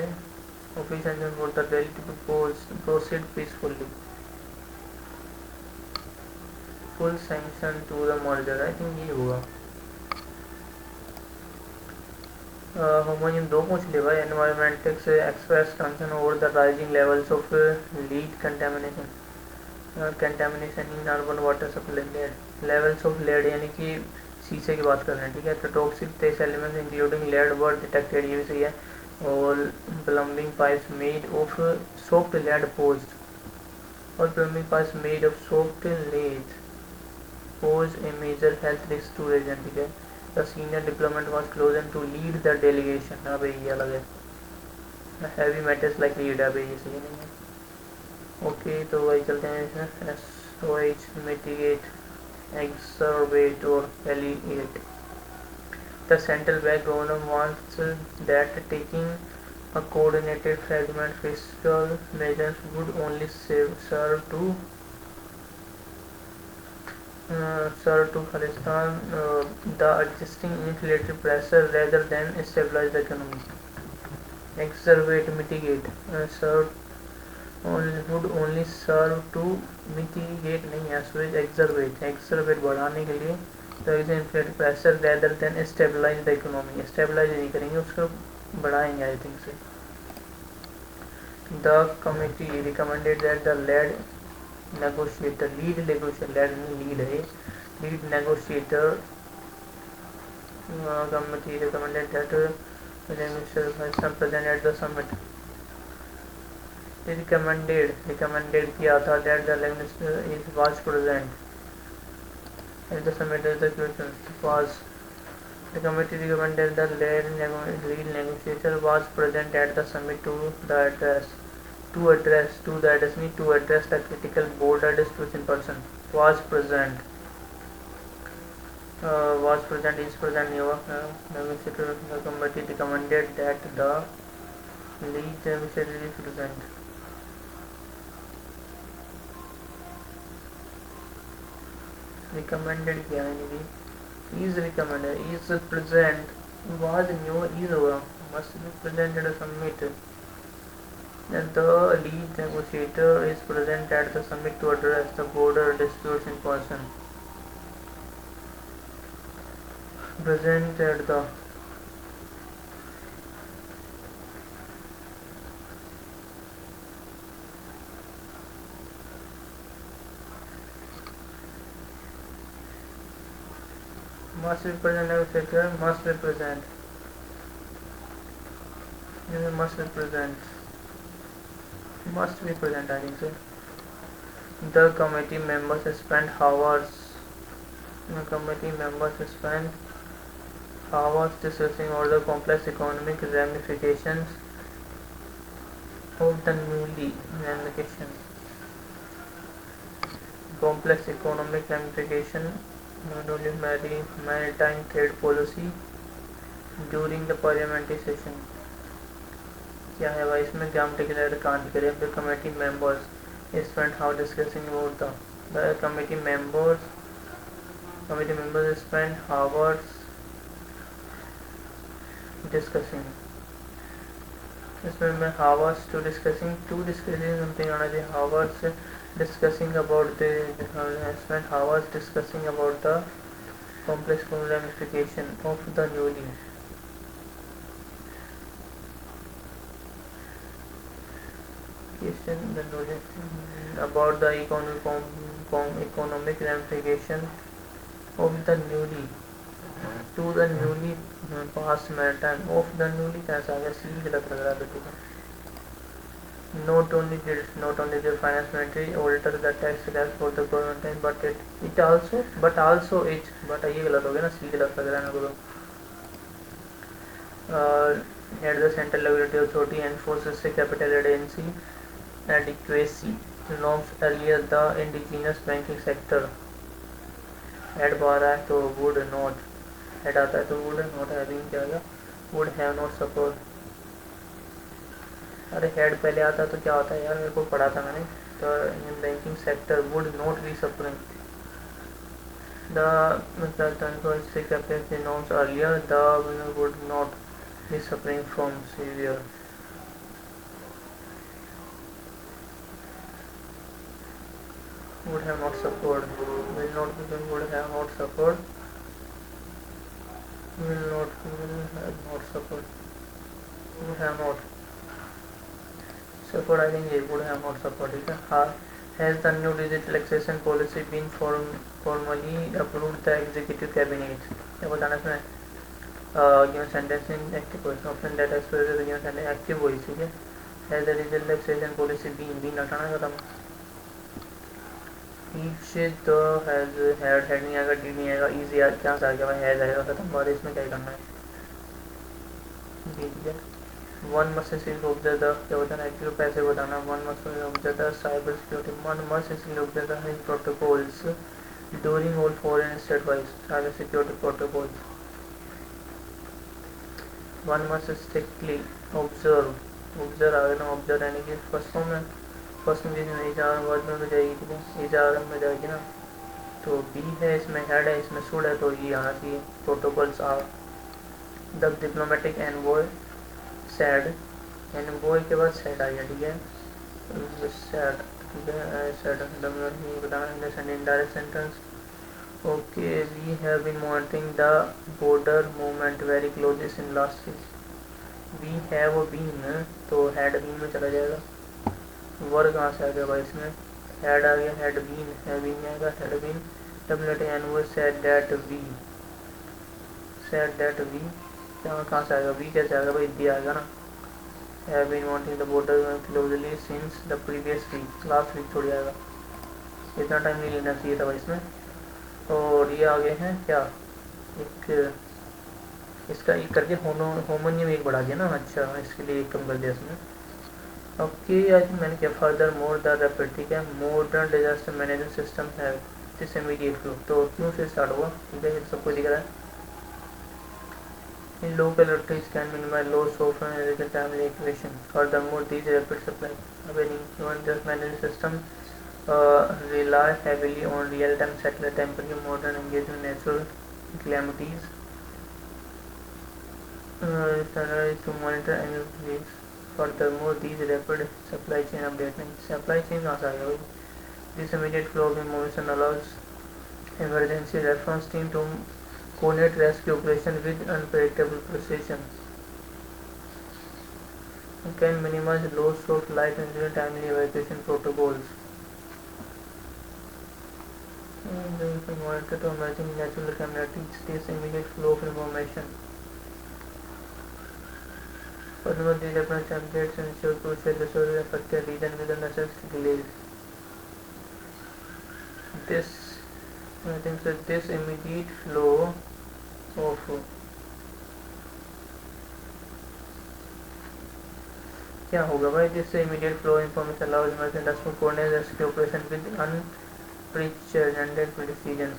official sanction for the rally to proceed peacefully full sanction to the merger I think ये होगा। होमोनियम दो पूछ ले भाई। Environmentalists express concern over the rising levels of lead contamination in urban water supply lead levels of lead यानी कि शीशे की बात कर रहे हैं ठीक है। तो toxic trace elements including lead were detected ये भी सही है। और plumbing pipes made of soft lead posed और plumbing pipes made of soft lead pose a major health risk to region ठीक है। The senior diplomat was chosen to lead the delegation अबे ये अलग है। heavy metals like lead अबे ये सही नहीं है। ओके तो वही चलते हैं SOH mitigate exacerbate और palliate। The central bank governor wants that taking a coordinated fragment fiscal measures would only serve to Khalistan the existing inflationary pressure rather than stabilize the economy. Exacerbate mitigate would only serve to mitigate नहीं है switch exacerbate बढ़ाने के लिए तो इसे inflationary pressure rather than stabilize the economy stabilize नहीं करेंगे उसको बढ़ाएंगे आई थिंक से। The committee recommended that the lead negotiator lead negotiator committee recommended that Mr. Vice present at the summit recommended किया था that the minister was present at the summit as the question was the committee recommended the lead negotiator was present at the summit to address the critical border disputes in person was present is present negotiator the committee recommended that the lead negotiator is present recommended क्या है is recommended is present was new is होगा must be present at a summit then the lead negotiator is present at the summit to address the border disputes in person present at the must represent every factor, must represent, must represent, must represent, I think so. The committee members spent hours. The committee members spent hours discussing all the complex economic ramifications of the newly ramifications. Complex economic ramification, not only maritime trade policy during the parliamentary session. क्या है भाई इसमें क्या हम डिक्लेयर कहाँ दिख रहे हैं? The committee members spent how discussing about the committee members spent hours discussing. इसमें मैं hours to discussing something आना चाहिए. hours discussing about the spent hours discussing about the complex ramification of the newly. The about the economic ramification of the newly to the newly passed maritime of the newly कैसा आ गया? सी गलत लग रहा है बेटू का. Not only did finance ministry alter the tax slab for the government, but ये गलत हो गया ना, सी गलत लग रहा है मेरे को. At the central regulatory authority enforces the capital adequacy norms earlier the indigenous banking sector. Head बाहर आए तो would not, head आता है तो would not having क्या आएगा? would have not support. अरे हेड पहले आता तो क्या होता है यार? मेरे को पढ़ा था मैंने. तो in banking sector would not be supporting the capital norms earlier the would not be suffering from severe. Would have not suffered, will not be, would have not suffered, will have not suffered, would have not suffered. I think it would have not suffered. Has the new digital taxation policy been formally approved the executive cabinet? क्या बताना इसमें? Given sentence in active voice, option that expresses the given sentence active voice. ठीक है. Has the digital taxation policy been हटाना खत्म. Each the has had नहीं आएगा, डी नहीं आएगा, easy यार क्या आ गया भाई? has आएगा खत्म. और इसमें क्या करना है? ठीक है. One must observe the क्या बताना है? एक्टिव पैसे बताना. One must observe the cyber security. One must observe the protocols during all foreign and state-wise cyber security protocols. One must strictly observe आ गया ना. observe यानी कि फर्स्ट में नहीं जा वर्ड में जाएगी. ठीक है, इजाज़त में जाएगी ना. तो बी है, इसमें हेड है, इसमें शुड है, तो ये आना चाहिए. Protocols are the diplomatic envoy said. Envoy के बाद सैड आ गया. ठीक है, सैड. ठीक है, सैड बताना. Indirect sentence. Okay, we have been monitoring the border movement very closely in last week. We have been तो हैड बीन में चला जाएगा. वर्ग कहाँ से आ गया भाई? इसमें हैड आ गया. हैड बीन है, बीन आएगा. Had been definitely envoy said that we कहाँ से आएगा? वी कैसे आएगा भाई? दिया आएगा ना. Have been wanting the border closely since the previous week. Last week थोड़ी आएगा. इतना टाइम नहीं लेना चाहिए था भाई इसमें. और ये आगे हैं क्या? एक इसका एक करके होमोनियम एक बढ़ा दिया ना. अच्छा, इसके लिए एक कम कर दिया इसमें. ओके, आई थिंक मैंने क्या फर्दर मोर द रैपिड. ठीक है, मॉडर्न डिजास्टर मैनेजमेंट सिस्टम है दिस इमीडिएट फ्लो. तो क्यों से स्टार्ट हुआ? ठीक है, ये सबको दिख रहा है. इन local authorities can minimize loss of timely equation. Furthermore, these rapid supply of any just management system rely heavily on real-time satellite temperature modern engagement natural calamities to monitor any risks. Furthermore, these rapid supply chain updating. Supply chain कहाँ से आ गया? This immediate flow of information allows emergency response team to coordinate rescue operation with unpredictable precision. Can minimize loss of life and timely evacuation protocols. monitor to emerging natural communities, this immediate flow of information. Furthermore, these approach updates ensure crucial resources affected region with unnecessary delays. This, I think so, this immediate flow of क्या होगा भाई? This immediate flow information allows merchant to coordinate rescue operation with unprecedented precision.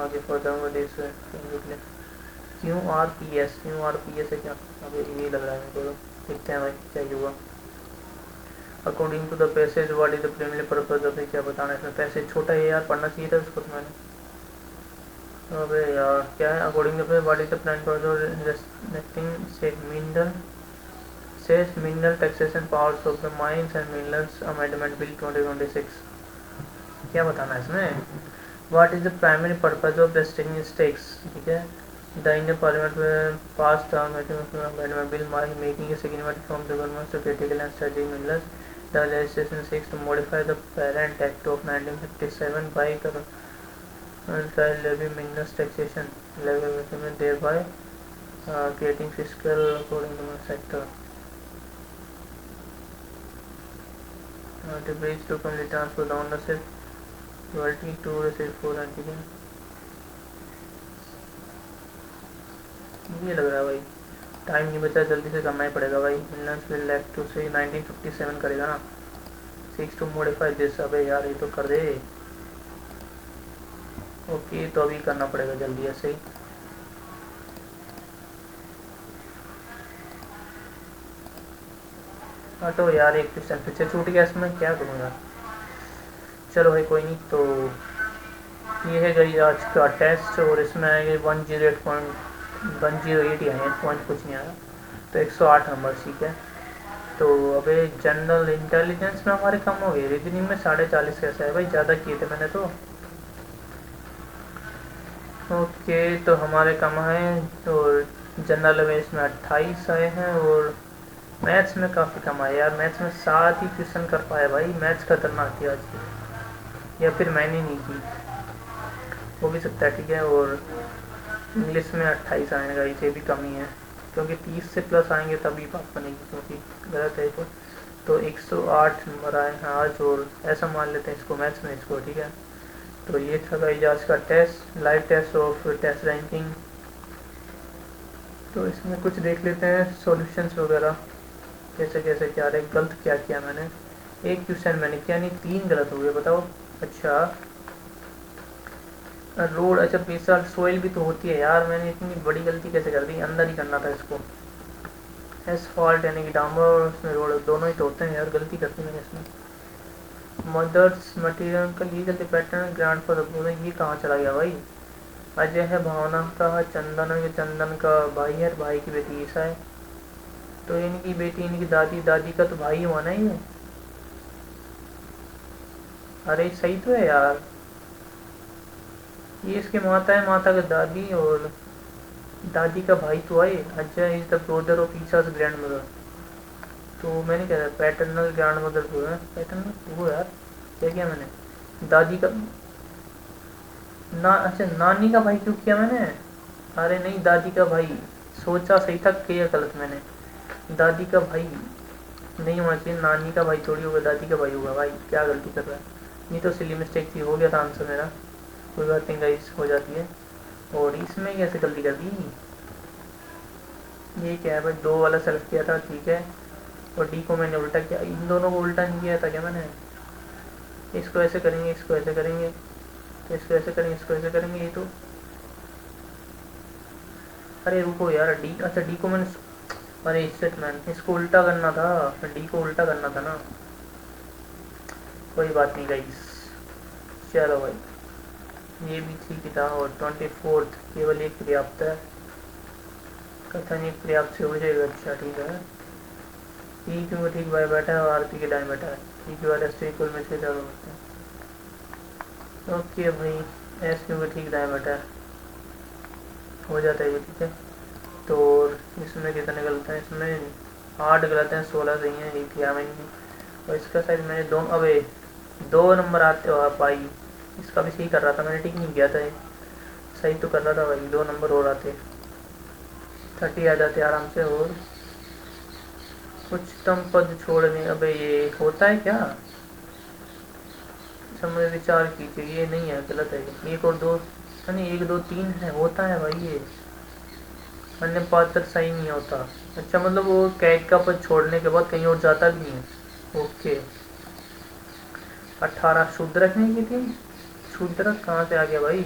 आगे फर्दरमोर दिस QRPS है क्या? अभी ये लग रहा है मेरे को. देखते हैं भाई क्या हुआ. According to the passage what is the primary purpose of. क्या बताना है इसमें? पैसेज छोटा है यार, पढ़ना चाहिए था उसको तो मैंने. अबे यार क्या है? According to what is the plan for restricting sage mineral taxation powers of the mines and minerals amendment bill 2026. क्या बताना है इसमें? What is the primary purpose of restricting stakes. ठीक है. The Indian Parliament passed the amendment bill making a significant from the government to critical and strategic minerals. The legislation seeks to modify the Parent Act of 1957 by levy minerals taxation, thereby creating fiscal according to the sector. The bridge to complete transfer the ownership royalty to receive for antigen. ये लग रहा है भाई टाइम नहीं बचा, जल्दी से करना ही पड़ेगा भाई. मिनरल्स विल लेफ्ट टू से 1957 करेगा ना. 6 टू मॉडिफाई दिस. अबे यार ये तो कर दे. ओके तो अभी करना पड़ेगा जल्दी ऐसे ही. तो यार एक क्वेश्चन पीछे छूट गया इसमें, क्या करूँ यार. चलो भाई कोई नहीं. तो ये है गई आज का टेस्ट और इसमें आएंगे 108 ही आए, पॉइंट कुछ नहीं आया. तो 108 नंबर. ठीक है. तो अबे जनरल इंटेलिजेंस में हमारे कम हो गए. रीजनिंग में 40.5 कैसे है भाई? ज़्यादा किए थे मैंने तो. ओके तो हमारे कम हैं. और जनरल अवेयरनेस में 28 आए हैं और मैथ्स में काफ़ी कम आए यार. मैथ्स में 7 ही क्वेश्चन कर पाए भाई. मैथ्स खतरनाक थी आज की, या फिर मैंने नहीं की, हो भी सकता है. ठीक है. और इंग्लिश में 28 आएगा, इसे भी कम ही है क्योंकि 30 से प्लस आएंगे तभी बात बनेगी, क्योंकि गलत है तो 108 नंबर आए हैं आज. और ऐसा मान लेते हैं इसको मैथ्स में इसको. ठीक है. तो ये था गाइस आज का test, live test of test ranking. तो इसमें कुछ देख लेते हैं सॉल्यूशंस वगैरह कैसे कैसे क्या रहे. गलत क्या किया मैंने? एक क्वेश्चन मैंने किया नहीं, 3 गलत हो गए. बताओ. अच्छा रोड. अच्छा बेसाल्ट सोइल भी तो होती है यार. मैंने इतनी बड़ी गलती कैसे कर दी? अंदर ही करना था इसको. एसफॉल्ट यानी कि डामर और उसमें रोड दोनों ही तो होते हैं यार. गलती करती मैंने इसमें. मदर्स मटेरियल का legal pattern grant for the. ये कहाँ चला गया भाई? अजय है भावना का, चंदन का भाई है, भाई की बेटी ईसा है. तो इनकी बेटी इनकी दादी, दादी का तो भाई हुआ ना ये. अरे सही तो है यार. ये इसके माता है, माता का दादी और दादी का भाई तो आए. Ajay is the brother of Isa's grandmother. तो मैंने क्या था पैटर्नल ग्रैंड मदर को है. पैटर्नल वो यार क्या किया मैंने? दादी का ना. अच्छा नानी का भाई क्यों किया मैंने? अरे नहीं दादी का भाई. सोचा सही था, किया गलत मैंने. दादी का भाई नहीं होना चाहिए, नानी का भाई थोड़ी होगा, दादी का भाई होगा. भाई क्या गलती कर रहा है? नहीं तो सिली मिस्टेक थी, हो गया था आंसर मेरा. कोई बात नहीं गाइस, हो जाती है. और इसमें कैसे गलती कर दी? ये क्या है भाई? 2 वाला सेलेक्ट किया था. ठीक है. और डी को मैंने उल्टा किया. इन दोनों को उल्टा नहीं किया था क्या मैंने? इसको ऐसे करेंगे, इसको ऐसे करेंगे, इसको ऐसे करेंगे, इसको ऐसे करेंगे. ये तो अरे रुको यार. डी. अच्छा डी को मैंने. अरे इससे मैन इसको उल्टा करना था. डी को उल्टा करना था ना. कोई बात नहीं गाइस. चलो भाई ये भी ठीक ही था. और 24 केवल एक पर्याप्त है. कथन एक पर्याप्त से हो जाएगा. अच्छा ठीक है. ई क्यों ठीक भाई बैठा है और आरती के दाएं बैठा है. ई के बाद एस इक्वल में से चारों होते हैं. ओके भाई एस क्यों ठीक दाएं बैठा है, हो जाता है ये. ठीक है. तो इसमें कितने गलत हैं? इसमें 8 गलत हैं, 16 सही हैं. ये किया मैंने. और इसका साइज मैंने 2. अबे 2 नंबर आते हो आप भाई। इसका भी सही कर रहा था मैंने, ठीक नहीं किया था ये, सही तो कर रहा था भाई। 2 नंबर और आते, 30 आ जाते आराम से। और उच्चतम पद छोड़ने, अबे ये होता है क्या? समय विचार कीजिए, ये नहीं है, गलत है ये। 1 और 2, नहीं 1 2 3 है, होता है भाई ये। अन्य पात्र सही नहीं होता। अच्छा मतलब वो कैट का पद छोड़ने के बाद कहीं और जाता भी नहीं है। ओके। 18 शूद्रक नहीं की थी? शूद्रक कहाँ से आ गया भाई?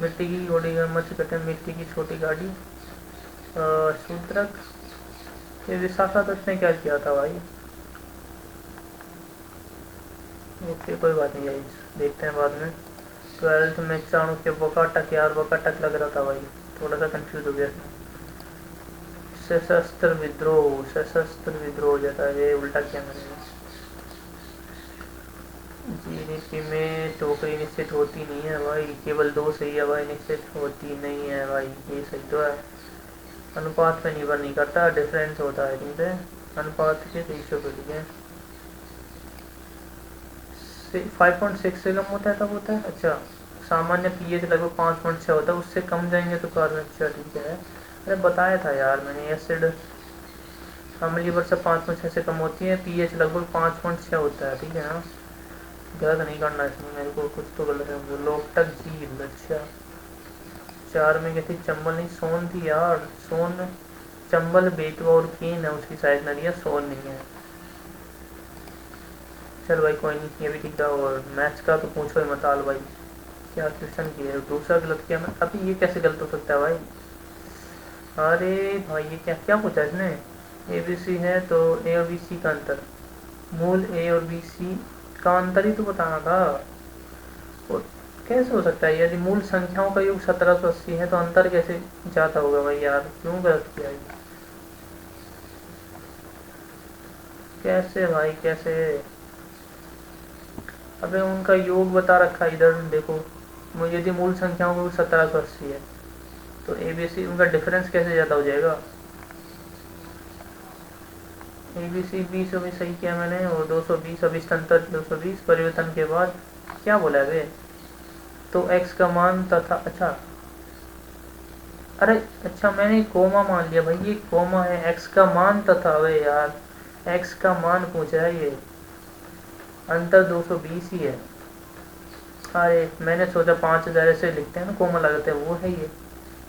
मिट्टी की घोड़ी मत कटे, मिट्टी की छोटी गाड़ी। शूद्रक, ये विशाखा दत्त ने क्या किया था भाई? ओके कोई बात नहीं गाइस, देखते हैं बाद में। 12th में चाणक्य बकाटक, यार बकाटक लग रहा था भाई, थोड़ा सा कंफ्यूज हो गया। सशस्त्र विद्रोह, सशस्त्र विद्रोह हो जाता है, ये उल्टा किया मैंने। जी नीति में टोकरी निश्चित होती नहीं है भाई, केवल 2 सही है भाई, निश्चित होती नहीं है भाई, ये सही तो है। अनुपात पे निर्भर नहीं करता, डिफरेंस होता है इनसे, अनुपात के रेशियो पे। ठीक है, 5.6 से कम होता है तब होता है। अच्छा, सामान्य पीएच लगभग 5.6 होता है, उससे कम जाएंगे तो कार्बन। अच्छा ठीक है, अरे बताया था यार मैंने, एसिड अम्लीय वर्षा 5.6 से कम होती है, पीएच लगभग 5.6 होता है। ठीक है ना, गलत नहीं करना इसमें मेरे को, कुछ तो गलत है। वो लोकटक झील, अच्छा 4 में क्या थी? चंबल नहीं, सोन थी यार, सोन। चंबल बेतवा और केन है उसकी शायद नदियाँ, सोन नहीं है। चल भाई कोई नहीं, ये भी ठीक था। और मैथ्स का तो पूछो ही मत आल भाई, क्या क्वेश्चन किया, दूसरा गलत किया मैं। अभी ये कैसे गलत हो सकता है भाई? अरे भाई ये क्या क्या पूछा इसने? ए बी सी है तो ए और बी सी का अंतर, मूल ए और बी सी का अंतर ही तो बताना था। और कैसे हो सकता है, यदि मूल संख्याओं का योग 1780 है तो अंतर कैसे जाता होगा भाई? यार क्यों गलत किया ये? कैसे भाई कैसे? अबे उनका योग बता रखा है इधर देखो, मुझे यदि मूल संख्याओं का योग 1780 है तो ए बी सी उनका डिफरेंस कैसे ज़्यादा हो जाएगा? ए बी सी 20 भी सही किया मैंने, और 220 अभिष्टंतर 220 परिवर्तन के बाद क्या बोला है बे? तो एक्स का मान तथा, अच्छा अरे अच्छा मैंने कोमा मान लिया भाई, ये कोमा है, एक्स का मान तथा। अबे यार एक्स का मान पूछ रहा है ये, अंतर 220 ही है। अरे मैंने सोचा 5000 ऐसे लिखते हैं ना कोमा लगाते हैं, वो है ये।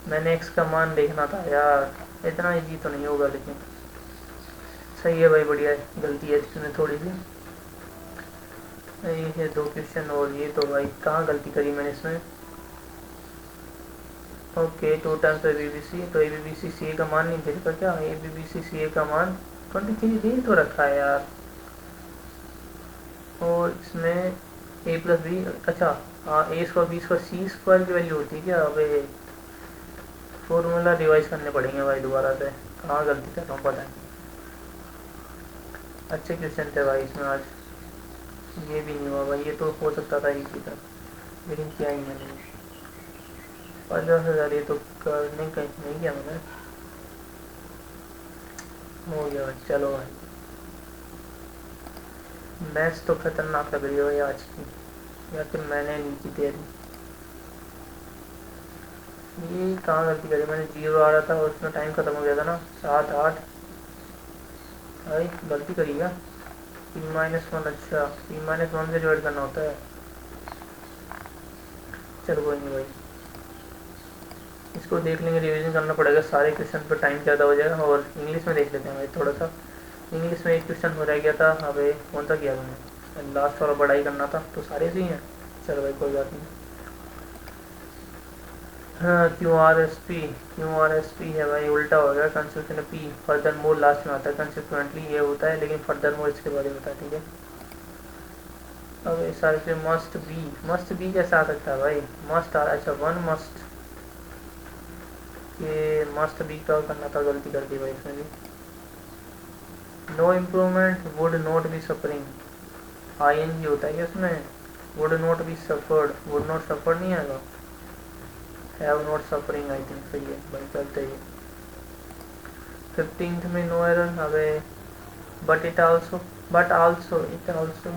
मैंने एक्स का मान देखना था यार, इतना इजी तो नहीं होगा लेकिन। सही है भाई, बढ़िया है, गलती है इसमें थोड़ी सी। ये है 2 क्वेश्चन, और ये तो भाई कहाँ गलती करी मैंने इसमें। Okay 2 times A B B C, तो A B B C C ए का मान नहीं देखा क्या? ए बी बी सी सी ए का मान 23 दे तो रखा है यार। और इसमें ए प्लस बी, अच्छा हाँ, ए स्क्वायर बी स्क्वायर सी स्क्वायर की वैल्यू होती है क्या? अबे फॉर्मूला रिवाइज करने पड़ेंगे भाई दोबारा से, कहाँ गलती कर रहा हूँ पता नहीं। अच्छे क्वेश्चन थे भाई इसमें आज। ये भी नहीं हुआ भाई, ये तो हो सकता था इसी का, लेकिन किया ही मैंने। 50,000 ये तो करने का नहीं किया मैंने। हो गया भाई, चलो भाई। मैच तो खतरनाक लग रही है भाई आज की, या फिर मैंने नहीं की तैयारी। ये कहाँ गलती करी मैंने, 0 आ रहा था और उसमें टाइम खत्म हो गया था ना, 7 8। भाई गलती करी क्या? P-1, अच्छा P-1 से डिवाइड करना होता है। चलो कोई नहीं भाई, इसको देख लेंगे, रिवीजन करना पड़ेगा सारे क्वेश्चन पर, टाइम ज़्यादा हो जाएगा। और इंग्लिश में देख लेते हैं भाई थोड़ा सा। इंग्लिश में एक क्वेश्चन हो रह गया था, अबे कौन सा किया मैंने, लास्ट वाला बड़ा ही करना था, तो सारे से ही हैं। चलो भाई कोई बात नहीं। हाँ क्यू आर एस पी है भाई, उल्टा हो गया, consequent P further more last में आता है, कंसिक्वेंटली ये होता है, लेकिन फर्दर मोर इसके बाद होता है। ठीक है, अब इस सारे पे मस्ट बी कैसा आ सकता है भाई? मस्ट आ रहा है, अच्छा 1 मस्ट, ये मस्ट बी का करना था, गलती कर दी भाई इसमें भी। No improvement would not be suffering, I N G होता है क्या उसमें? Would not be suffered, would not suffered नहीं आएगा, have not suffering I think, सही है भाई, करते ही। 15th में नो एरर, अबे but also it also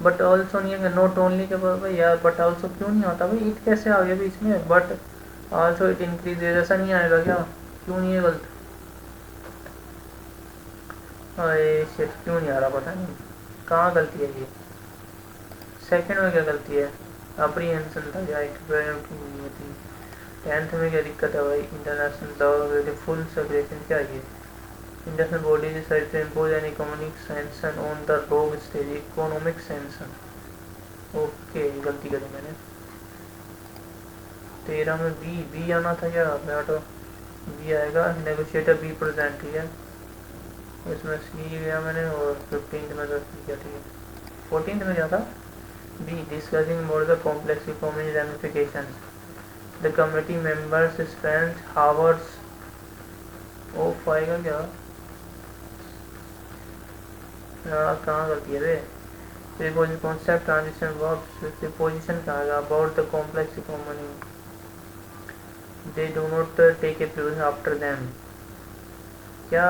but also नहीं है, नॉट ओनली के भाई यार, बट ऑल्सो क्यों नहीं आता भाई, इट कैसे आ गया बीच में, बट ऑल्सो इट इंक्रीजेज, ऐसा नहीं आएगा क्या, क्यों नहीं है गलत, अरे शिट क्यों नहीं आ रहा, पता नहीं कहाँ गलती है ये, सेकंड में क्या गलती है, अप्रीहेंशन था या नहीं होती, टेंथ में क्या दिक्कत है भाई, इंटरनेशनल फुल सेपरेशन क्या है ये, international body decide to impose an economic sanction on the rogue stage, economic sanction, okay गलती करी मैंने, 13 में बी, बी आना था क्या, बैठो बी आएगा, नेगोशिएटर बी प्रेजेंट, ठीक है, इसमें सी गया मैंने, और 15th में तो सी क्या, ठीक है, 14th में क्या था, be discussing more the complex economic ramification, the committee members spend hours of आएगा क्या, कहाँ गलती है रे, preposition concept transition verbs, preposition कहाँ आएगा, about the complex economy, they do not take a preposition after them, क्या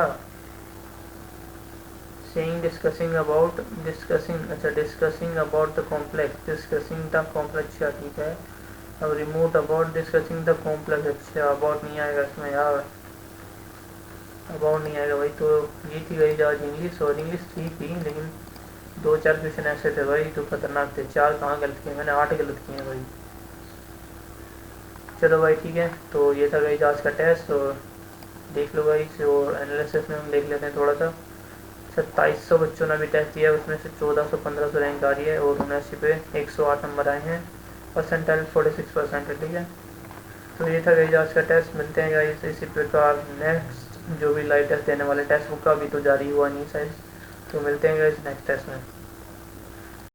सेइंग डिस्कसिंग अबाउट, डिस्कसिंग, अच्छा discussing about the complex, discussing the complex, क्या ठीक है, अब remote about discussing the complex, अच्छा अबाउट नहीं आएगा इसमें यार, अबाउट नहीं आएगा भाई, तो ये थी गई आज इंग्लिश, और इंग्लिश ठीक थी लेकिन 2-4 क्वेश्चन ऐसे थे भाई जो खतरनाक थे, 4 कहाँ गलत किए मैंने, 8 गलत किए हैं भाई, चलो भाई ठीक है, तो ये था भाई आज का टेस्ट, और देख लो भाई, और एनालिसिस में हम देख लेते हैं थोड़ा सा, 2700 बच्चों ने भी टेस्ट दिया, उसमें से 1400-1500 रैंक आ रही है, और यूनिवर्सिटी पे 108 नंबर आए हैं, परसेंटाइल 46% है, ठीक है, तो ये था गाइस आज का टेस्ट, मिलते हैं गाइस इसी प्रकार नेक्स्ट जो भी लाइव टेस्ट देने वाले टेस्ट बुक का अभी तो जारी हुआ नहीं शायद, तो मिलते हैं गाइस नेक्स्ट टेस्ट में।